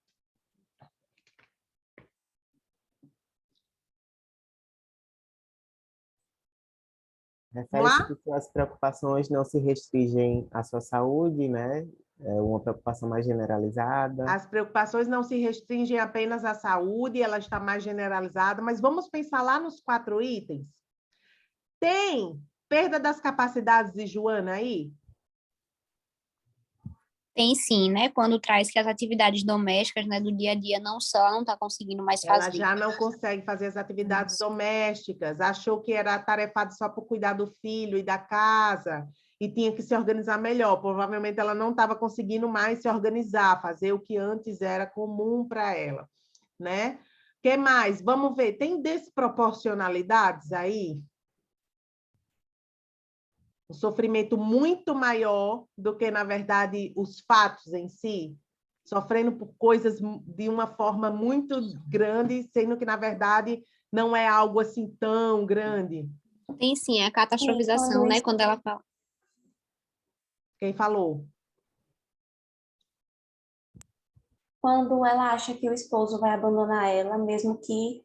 Refere-se que suas preocupações não se restringem à sua saúde, né? É uma preocupação mais generalizada. As preocupações não se restringem apenas à saúde, ela está mais generalizada, mas vamos pensar lá nos 4 itens. Tem perda das capacidades de Joana aí? Tem sim, né? Quando traz que as atividades domésticas, né, do dia a dia não está conseguindo mais fazer. Ela já não consegue fazer as atividades domésticas, achou que era atarefada só por cuidar do filho e da casa, e tinha que se organizar melhor. Provavelmente ela não estava conseguindo mais se organizar, fazer o que antes era comum para ela, né? O que mais? Vamos ver, tem desproporcionalidades aí? Um sofrimento muito maior do que, na verdade, os fatos em si, sofrendo por coisas de uma forma muito grande, sendo que, na verdade, não é algo assim tão grande. Tem sim, a catastrofização, né? Quando ela fala. Quem falou? Quando ela acha que o esposo vai abandonar ela, mesmo que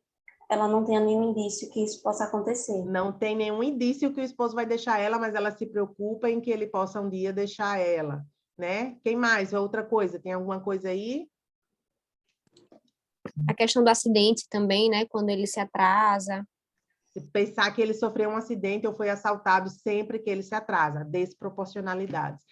ela não tenha nenhum indício que isso possa acontecer. Não tem nenhum indício que o esposo vai deixar ela, mas ela se preocupa em que ele possa um dia deixar ela, né? Quem mais? Outra coisa, tem alguma coisa aí? A questão do acidente também, né? Quando ele se atrasa. Se pensar que ele sofreu um acidente ou foi assaltado sempre que ele se atrasa, desproporcionalidades.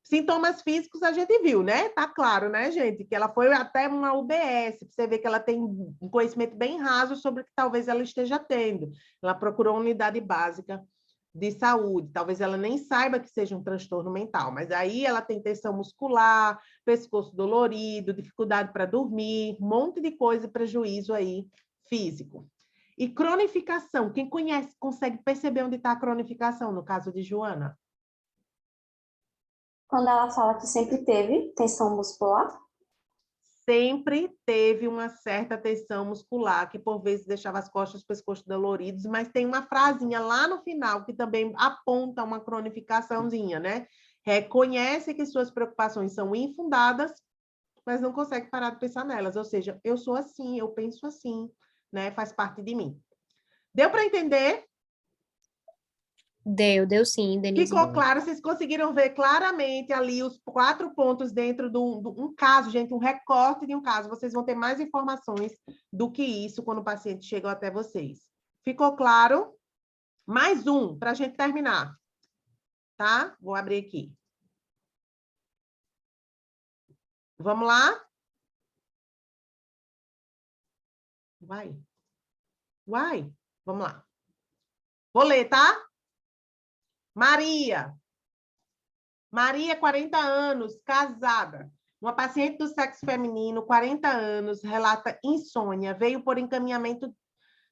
Sintomas físicos a gente viu, né? Tá claro, né, gente? Que ela foi até uma UBS, você vê que ela tem um conhecimento bem raso sobre o que talvez ela esteja tendo. Ela procurou uma unidade básica de saúde, talvez ela nem saiba que seja um transtorno mental, mas aí ela tem tensão muscular, pescoço dolorido, dificuldade para dormir, um monte de coisa e prejuízo aí físico. E cronificação, quem conhece consegue perceber onde está a cronificação, no caso de Joana? Quando ela fala que sempre teve tensão muscular? Sempre teve uma certa tensão muscular, que por vezes deixava as costas e o pescoço doloridos, mas tem uma frasinha lá no final que também aponta uma cronificaçãozinha, né? Reconhece que suas preocupações são infundadas, mas não consegue parar de pensar nelas. Ou seja, eu sou assim, eu penso assim, né? Faz parte de mim. Deu para entender? Deu sim, Denise. Ficou claro? Vocês conseguiram ver claramente ali os 4 pontos dentro de um caso, gente, um recorte de um caso. Vocês vão ter mais informações do que isso quando o paciente chega até vocês. Ficou claro? Mais um, para a gente terminar. Tá? Vou abrir aqui. Vamos lá? Vai. Vamos lá. Vou ler, tá? Maria, 40 anos, casada. Uma paciente do sexo feminino, 40 anos, relata insônia. Veio por encaminhamento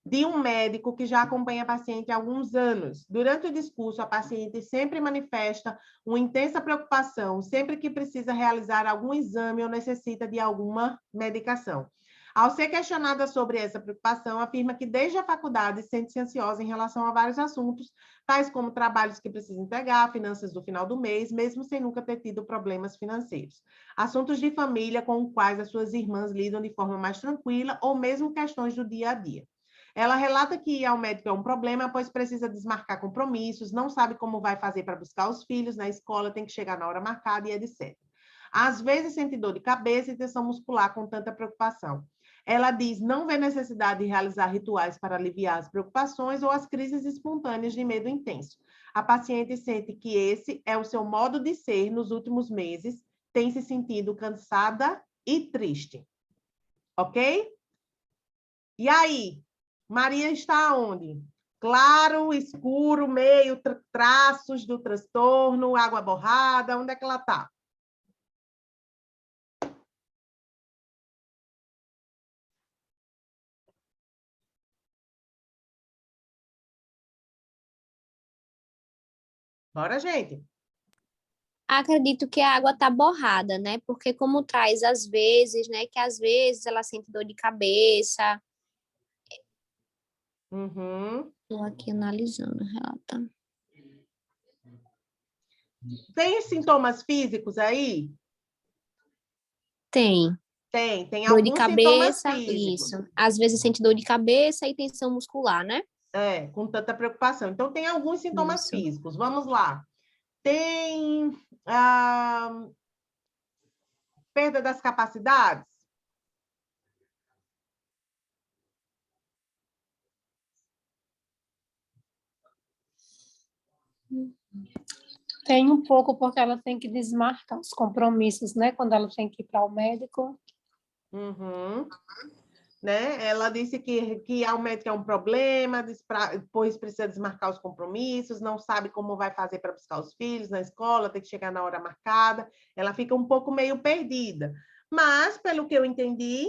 de um médico que já acompanha a paciente há alguns anos. Durante o discurso, a paciente sempre manifesta uma intensa preocupação, sempre que precisa realizar algum exame ou necessita de alguma medicação. Ao ser questionada sobre essa preocupação, afirma que desde a faculdade sente-se ansiosa em relação a vários assuntos, tais como trabalhos que precisa entregar, finanças do final do mês, mesmo sem nunca ter tido problemas financeiros. Assuntos de família com os quais as suas irmãs lidam de forma mais tranquila ou mesmo questões do dia a dia. Ela relata que ir ao médico é um problema, pois precisa desmarcar compromissos, não sabe como vai fazer para buscar os filhos na escola, tem que chegar na hora marcada e etc. Às vezes sente dor de cabeça e tensão muscular com tanta preocupação. Ela diz não ver necessidade de realizar rituais para aliviar as preocupações ou as crises espontâneas de medo intenso. A paciente sente que esse é o seu modo de ser nos últimos meses, tem se sentido cansada e triste. Ok? E aí? Maria está onde? Claro, escuro, meio, traços do transtorno, água borrada, onde é que ela está? Bora, gente. Acredito que a água tá borrada, né? Porque como traz às vezes, né? Que às vezes ela sente dor de cabeça. Uhum. Estou aqui analisando, relata. Tem sintomas físicos aí? Tem. Tem Dor de alguns sintomas cabeça, físicos. isso. Às vezes sente dor de cabeça e tensão muscular, né? É, com tanta preocupação. Então, tem alguns sintomas Isso. físicos. Vamos lá. Tem perda das capacidades? Tem um pouco porque ela tem que desmarcar os compromissos, né? Quando ela tem que ir para o médico. Uhum. Né? Ela disse que ao médico é um problema, depois precisa desmarcar os compromissos, não sabe como vai fazer para buscar os filhos na escola, tem que chegar na hora marcada. Ela fica um pouco meio perdida. Mas, pelo que eu entendi,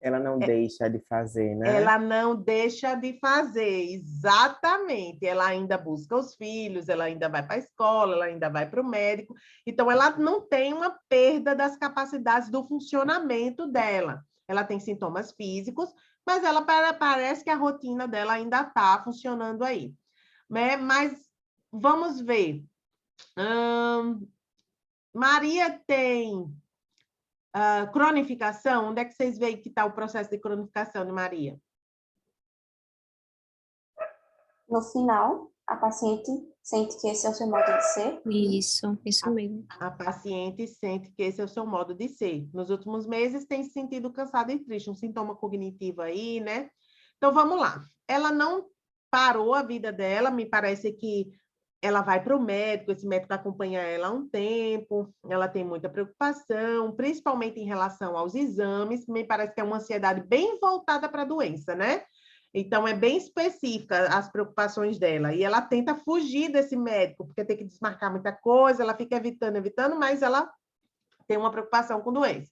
Ela não deixa de fazer, né? ela não deixa de fazer, exatamente. Ela ainda busca os filhos, ela ainda vai para a escola, ela ainda vai para o médico. Então, ela não tem uma perda das capacidades do funcionamento dela. Ela tem sintomas físicos, mas ela parece que a rotina dela ainda está funcionando aí. Né? Mas vamos ver. Maria tem cronificação? Onde é que vocês veem que está o processo de cronificação de Maria? No final, a paciente sente que esse é o seu modo de ser. Isso mesmo. A paciente sente que esse é o seu modo de ser. Nos últimos meses tem se sentido cansada e triste, um sintoma cognitivo aí, né? Então vamos lá. Ela não parou a vida dela, me parece que ela vai para o médico, esse médico acompanha ela há um tempo, ela tem muita preocupação, principalmente em relação aos exames, me parece que é uma ansiedade bem voltada para a doença, né? Então, é bem específica as preocupações dela. E ela tenta fugir desse médico, porque tem que desmarcar muita coisa, ela fica evitando, mas ela tem uma preocupação com doença,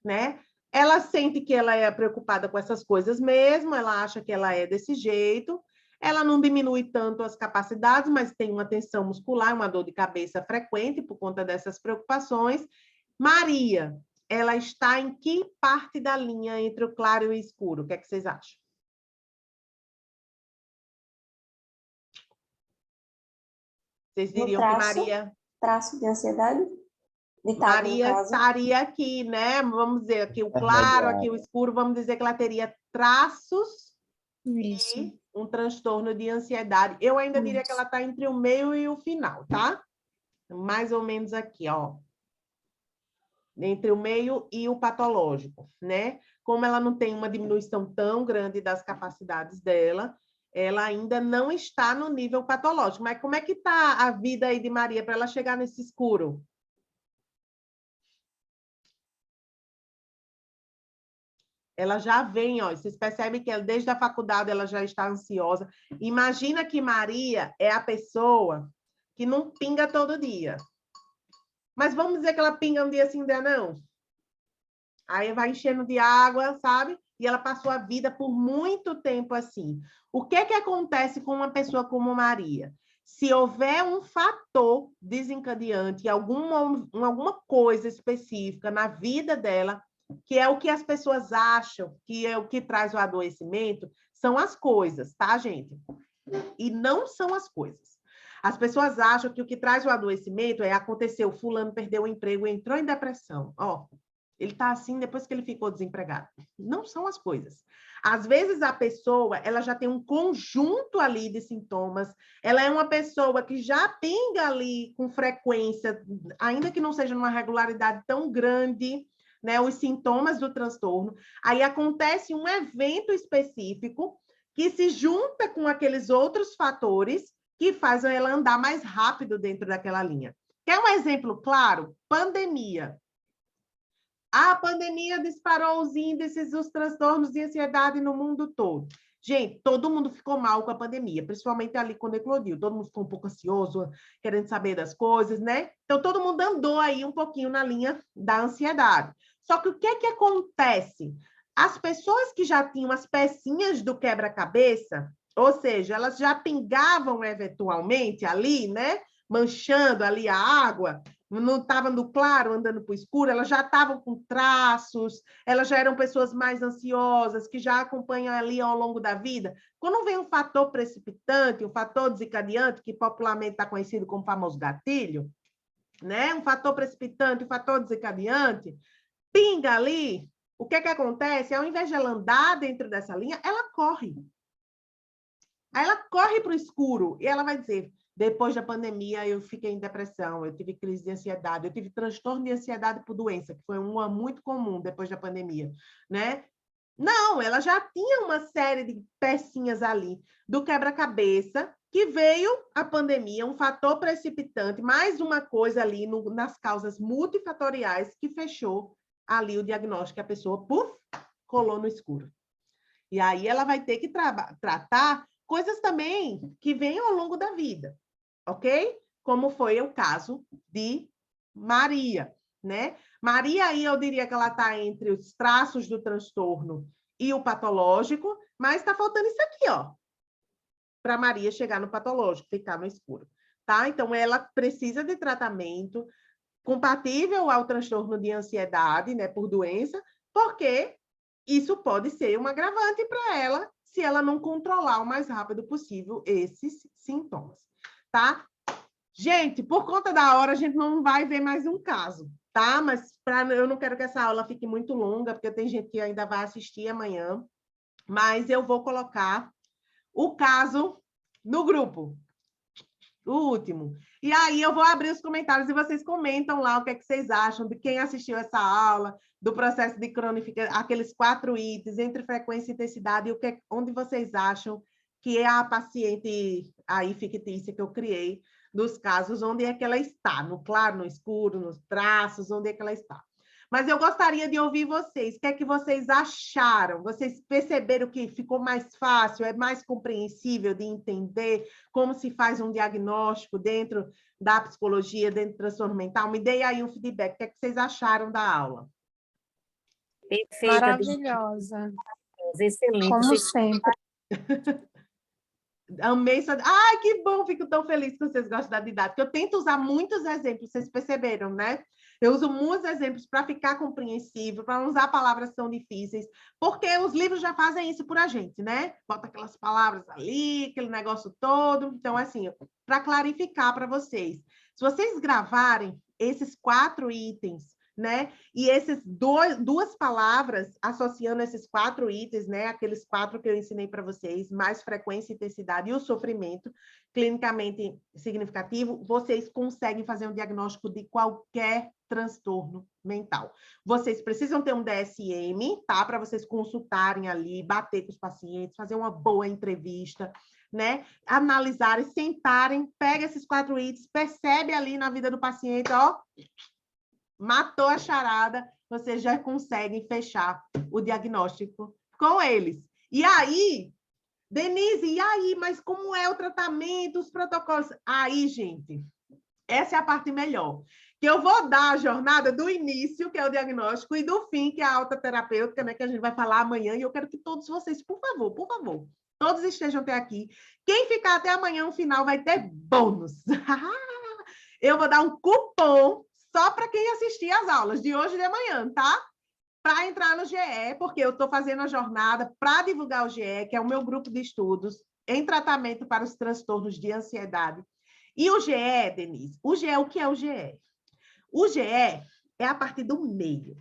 né? Ela sente que ela é preocupada com essas coisas mesmo, ela acha que ela é desse jeito, ela não diminui tanto as capacidades, mas tem uma tensão muscular, uma dor de cabeça frequente por conta dessas preocupações. Maria, ela está em que parte da linha entre o claro e o escuro? O que é que vocês acham? Vocês diriam que Maria... Traço de ansiedade? Ditado, no Maria caso. estaria aqui, né? Vamos dizer, aqui o claro, Intermediário. aqui o escuro, vamos dizer que ela teria traços Isso. e um transtorno de ansiedade. Eu ainda diria que ela está entre o meio e o final, tá? Mais ou menos aqui, ó. Entre o meio e o patológico, né? Como ela não tem uma diminuição tão grande das capacidades dela, ela ainda não está no nível patológico. Mas como é que está a vida aí de Maria para ela chegar nesse escuro? Ela já vem, ó, vocês percebem que ela, desde a faculdade ela já está ansiosa. Imagina que Maria é a pessoa que não pinga todo dia. Mas vamos dizer que ela pinga um dia sim, um dia não. Aí vai enchendo de água, sabe? E ela passou a vida por muito tempo assim. O que que acontece com uma pessoa como Maria? Se houver um fator desencadeante, alguma coisa específica na vida dela, que é o que as pessoas acham que é o que traz o adoecimento, são as coisas, tá, gente? E não são as coisas. As pessoas acham que o que traz o adoecimento é aconteceu, fulano perdeu o emprego, entrou em depressão. Ó, ele está assim depois que ele ficou desempregado. Não são as coisas. Às vezes a pessoa, ela já tem um conjunto ali de sintomas, ela é uma pessoa que já pinga ali com frequência, ainda que não seja numa regularidade tão grande, né, os sintomas do transtorno. Aí acontece um evento específico que se junta com aqueles outros fatores que fazem ela andar mais rápido dentro daquela linha. Quer um exemplo claro? Pandemia. A pandemia disparou os índices dos transtornos de ansiedade no mundo todo. Gente, todo mundo ficou mal com a pandemia, principalmente ali quando eclodiu. Todo mundo ficou um pouco ansioso, querendo saber das coisas, né? Então, todo mundo andou aí um pouquinho na linha da ansiedade. Só que o que é que acontece? As pessoas que já tinham as pecinhas do quebra-cabeça, ou seja, elas já pingavam eventualmente ali, né? Manchando ali a água, não estavam no claro, andando para o escuro, elas já estavam com traços, elas já eram pessoas mais ansiosas, que já acompanham ali ao longo da vida. Quando vem um fator precipitante, um fator desencadeante, que popularmente está conhecido como famoso gatilho, né? Um fator precipitante, um fator desencadeante, pinga ali, o que é que acontece? Ao invés de ela andar dentro dessa linha, ela corre. Aí ela corre para o escuro e ela vai dizer: depois da pandemia, eu fiquei em depressão, eu tive crise de ansiedade, eu tive transtorno de ansiedade por doença, que foi uma muito comum depois da pandemia, né? Não, ela já tinha uma série de pecinhas ali do quebra-cabeça, que veio a pandemia, um fator precipitante, mais uma coisa ali nas causas multifatoriais que fechou ali o diagnóstico, a pessoa, puf, colou no escuro. E aí ela vai ter que tratar coisas também que vêm ao longo da vida, ok? Como foi o caso de Maria, né? Maria aí eu diria que ela está entre os traços do transtorno e o patológico, mas está faltando isso aqui, ó, para Maria chegar no patológico, ficar no escuro, tá? Então ela precisa de tratamento compatível ao transtorno de ansiedade, né, por doença, porque isso pode ser um agravante para ela se ela não controlar o mais rápido possível esses sintomas, tá? Gente, por conta da hora, a gente não vai ver mais um caso, tá? Mas eu não quero que essa aula fique muito longa, porque tem gente que ainda vai assistir amanhã, mas eu vou colocar o caso no grupo, o último. E aí eu vou abrir os comentários e vocês comentam lá o que é que vocês acham de quem assistiu essa aula, do processo de cronificação, aqueles 4 itens, entre frequência e intensidade, e onde vocês acham que é a paciente aí fictícia que eu criei, dos casos, onde é que ela está, no claro, no escuro, nos traços, onde é que ela está. Mas eu gostaria de ouvir vocês, o que é que vocês acharam? Vocês perceberam que ficou mais fácil, é mais compreensível de entender como se faz um diagnóstico dentro da psicologia, dentro do transtorno mental? Me dê aí um feedback, o que é que vocês acharam da aula? Perfeita. Maravilhosa. Excelente. Como sempre. Amei essa... Ai, que bom, fico tão feliz que vocês gostam da didática. Eu tento usar muitos exemplos, vocês perceberam, né? Eu uso muitos exemplos para ficar compreensível, para não usar palavras tão difíceis, porque os livros já fazem isso por a gente, né? Bota aquelas palavras ali, aquele negócio todo. Então, assim, para clarificar para vocês, se vocês gravarem esses 4 itens, né? E esses duas palavras, associando esses 4 itens, né? Aqueles 4 que eu ensinei para vocês, mais frequência, intensidade e o sofrimento clinicamente significativo, vocês conseguem fazer um diagnóstico de qualquer transtorno mental. Vocês precisam ter um DSM, tá? Para vocês consultarem ali, bater com os pacientes, fazer uma boa entrevista, né? Analisarem, sentarem, pega esses 4 itens, percebe ali na vida do paciente, ó, matou a charada, vocês já conseguem fechar o diagnóstico com eles. E aí, Denise, e aí? Mas como é o tratamento, os protocolos? Aí, gente, essa é a parte melhor. Que eu vou dar a jornada do início, que é o diagnóstico, e do fim, que é a alta terapêutica, né, que a gente vai falar amanhã, e eu quero que todos vocês, por favor, todos estejam até aqui. Quem ficar até amanhã no final vai ter bônus. Eu vou dar um cupom só para quem assistir às aulas de hoje e de amanhã, tá? Para entrar no GE, porque eu estou fazendo a jornada para divulgar o GE, que é o meu grupo de estudos em tratamento para os transtornos de ansiedade. E o GE, Denise, o que é o GE? O GE é a partir do meio.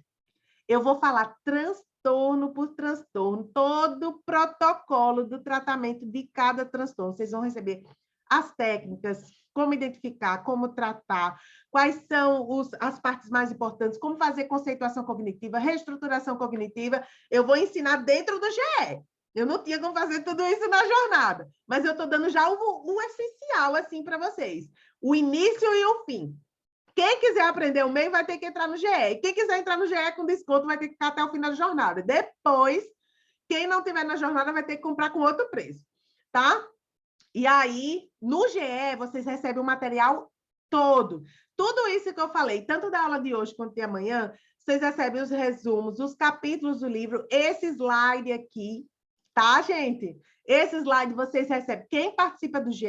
Eu vou falar transtorno por transtorno, todo o protocolo do tratamento de cada transtorno. Vocês vão receber as técnicas, como identificar, como tratar, quais são as partes mais importantes, como fazer conceituação cognitiva, reestruturação cognitiva. Eu vou ensinar dentro do GE. Eu não tinha como fazer tudo isso na jornada, mas eu estou dando já o essencial assim para vocês. O início e o fim. Quem quiser aprender o meio vai ter que entrar no GE. Quem quiser entrar no GE com desconto vai ter que ficar até o final da jornada. Depois, quem não tiver na jornada vai ter que comprar com outro preço, tá? E aí, no GE, vocês recebem o material todo. Tudo isso que eu falei, tanto da aula de hoje quanto de amanhã, vocês recebem os resumos, os capítulos do livro, esse slide aqui, tá, gente? Esse slide vocês recebem. Quem participa do GE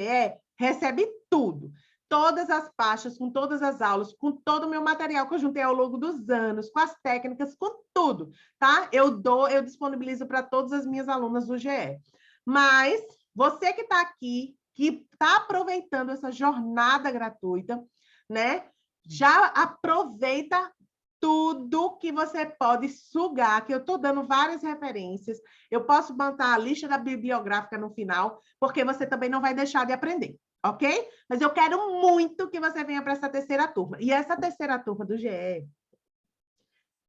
recebe tudo. Todas as pastas, com todas as aulas, com todo o meu material que eu juntei ao longo dos anos, com as técnicas, com tudo, tá? Eu disponibilizo para todas as minhas alunas do GE. Mas você que está aqui, que está aproveitando essa jornada gratuita, né? Já aproveita tudo que você pode sugar, que eu estou dando várias referências. Eu posso botar a lista da bibliográfica no final, porque você também não vai deixar de aprender, ok? Mas eu quero muito que você venha para essa terceira turma. E essa terceira turma do GE,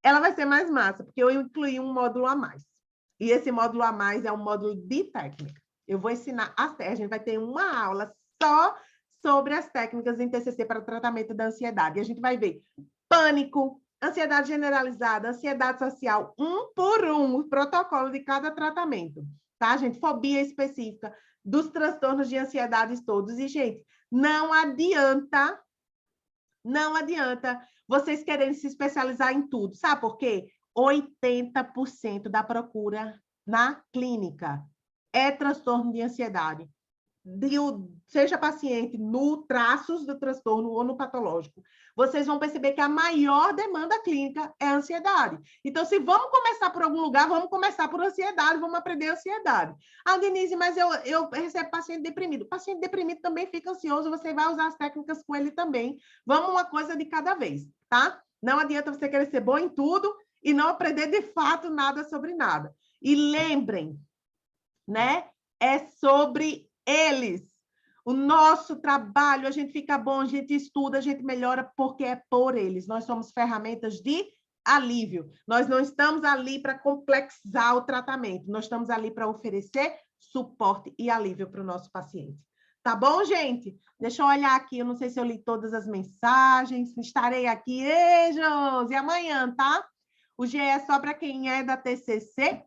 ela vai ser mais massa, porque eu incluí um módulo a mais. E esse módulo a mais é um módulo de técnica. Eu vou ensinar a gente vai ter uma aula só sobre as técnicas em TCC para o tratamento da ansiedade. E a gente vai ver pânico, ansiedade generalizada, ansiedade social, um por um, o protocolo de cada tratamento, tá, gente? Fobia específica, dos transtornos de ansiedade todos. E, gente, não adianta vocês quererem se especializar em tudo. Sabe por quê? 80% da procura na clínica é transtorno de ansiedade. Seja paciente no traços do transtorno ou no patológico. Vocês vão perceber que a maior demanda clínica é a ansiedade. Então, se vamos começar por algum lugar, vamos começar por ansiedade, vamos aprender ansiedade. Ah, Denise, mas eu recebo paciente deprimido. O paciente deprimido também fica ansioso, você vai usar as técnicas com ele também. Vamos uma coisa de cada vez, tá? Não adianta você querer ser bom em tudo e não aprender de fato nada sobre nada. E lembrem, né? É sobre eles. O nosso trabalho, a gente fica bom, a gente estuda, a gente melhora porque é por eles. Nós somos ferramentas de alívio. Nós não estamos ali para complexar o tratamento. Nós estamos ali para oferecer suporte e alívio para o nosso paciente. Tá bom, gente? Deixa eu olhar aqui. Eu não sei se eu li todas as mensagens. Estarei aqui, Josi, amanhã, tá? O GE é só para quem é da TCC.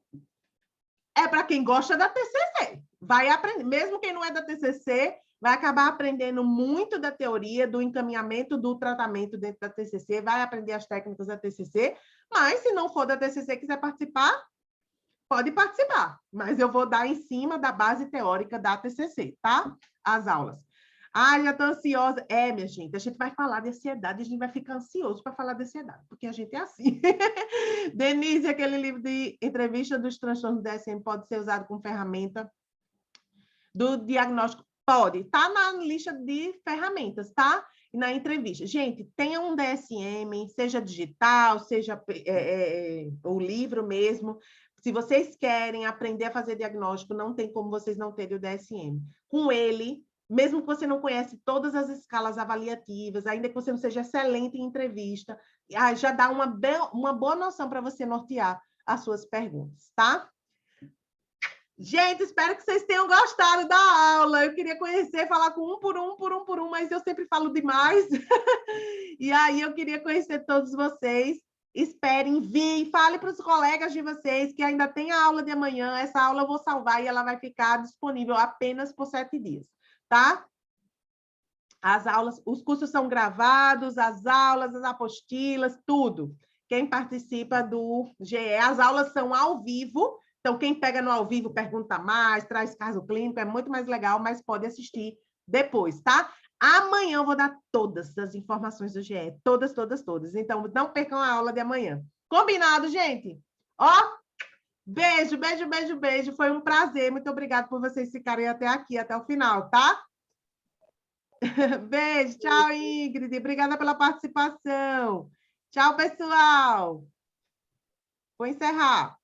É para quem gosta da TCC. Vai aprender, mesmo quem não é da TCC, vai acabar aprendendo muito da teoria, do encaminhamento do tratamento dentro da TCC, vai aprender as técnicas da TCC, mas se não for da TCC e quiser participar, pode participar, mas eu vou dar em cima da base teórica da TCC, tá? As aulas. Ah, já estou ansiosa. É, minha gente, a gente vai falar de ansiedade, a gente vai ficar ansioso para falar de ansiedade, porque a gente é assim. Denise, aquele livro de entrevista dos transtornos do DSM pode ser usado como ferramenta do diagnóstico. Pode, tá na lista de ferramentas, tá? E na entrevista. Gente, tenha um DSM, seja digital, seja o livro mesmo. Se vocês querem aprender a fazer diagnóstico, não tem como vocês não terem o DSM. Com ele, mesmo que você não conhece todas as escalas avaliativas, ainda que você não seja excelente em entrevista, já dá uma boa noção para você nortear as suas perguntas, tá? Gente, espero que vocês tenham gostado da aula. Eu queria conhecer, falar com um por um, mas eu sempre falo demais. E aí eu queria conhecer todos vocês. Esperem vir, fale para os colegas de vocês que ainda tem a aula de amanhã. Essa aula eu vou salvar e ela vai ficar disponível apenas por 7 dias, tá? As aulas, os cursos são gravados, as aulas, as apostilas, tudo. Quem participa do GE, as aulas são ao vivo. Então, quem pega no ao vivo pergunta mais, traz caso clínico, é muito mais legal, mas pode assistir depois, tá? Amanhã eu vou dar todas as informações do GE, todas. Então, não percam a aula de amanhã. Combinado, gente? Ó, beijo. Foi um prazer. Muito obrigada por vocês ficarem até aqui, até o final, tá? Beijo. Tchau, Ingrid. Obrigada pela participação. Tchau, pessoal. Vou encerrar.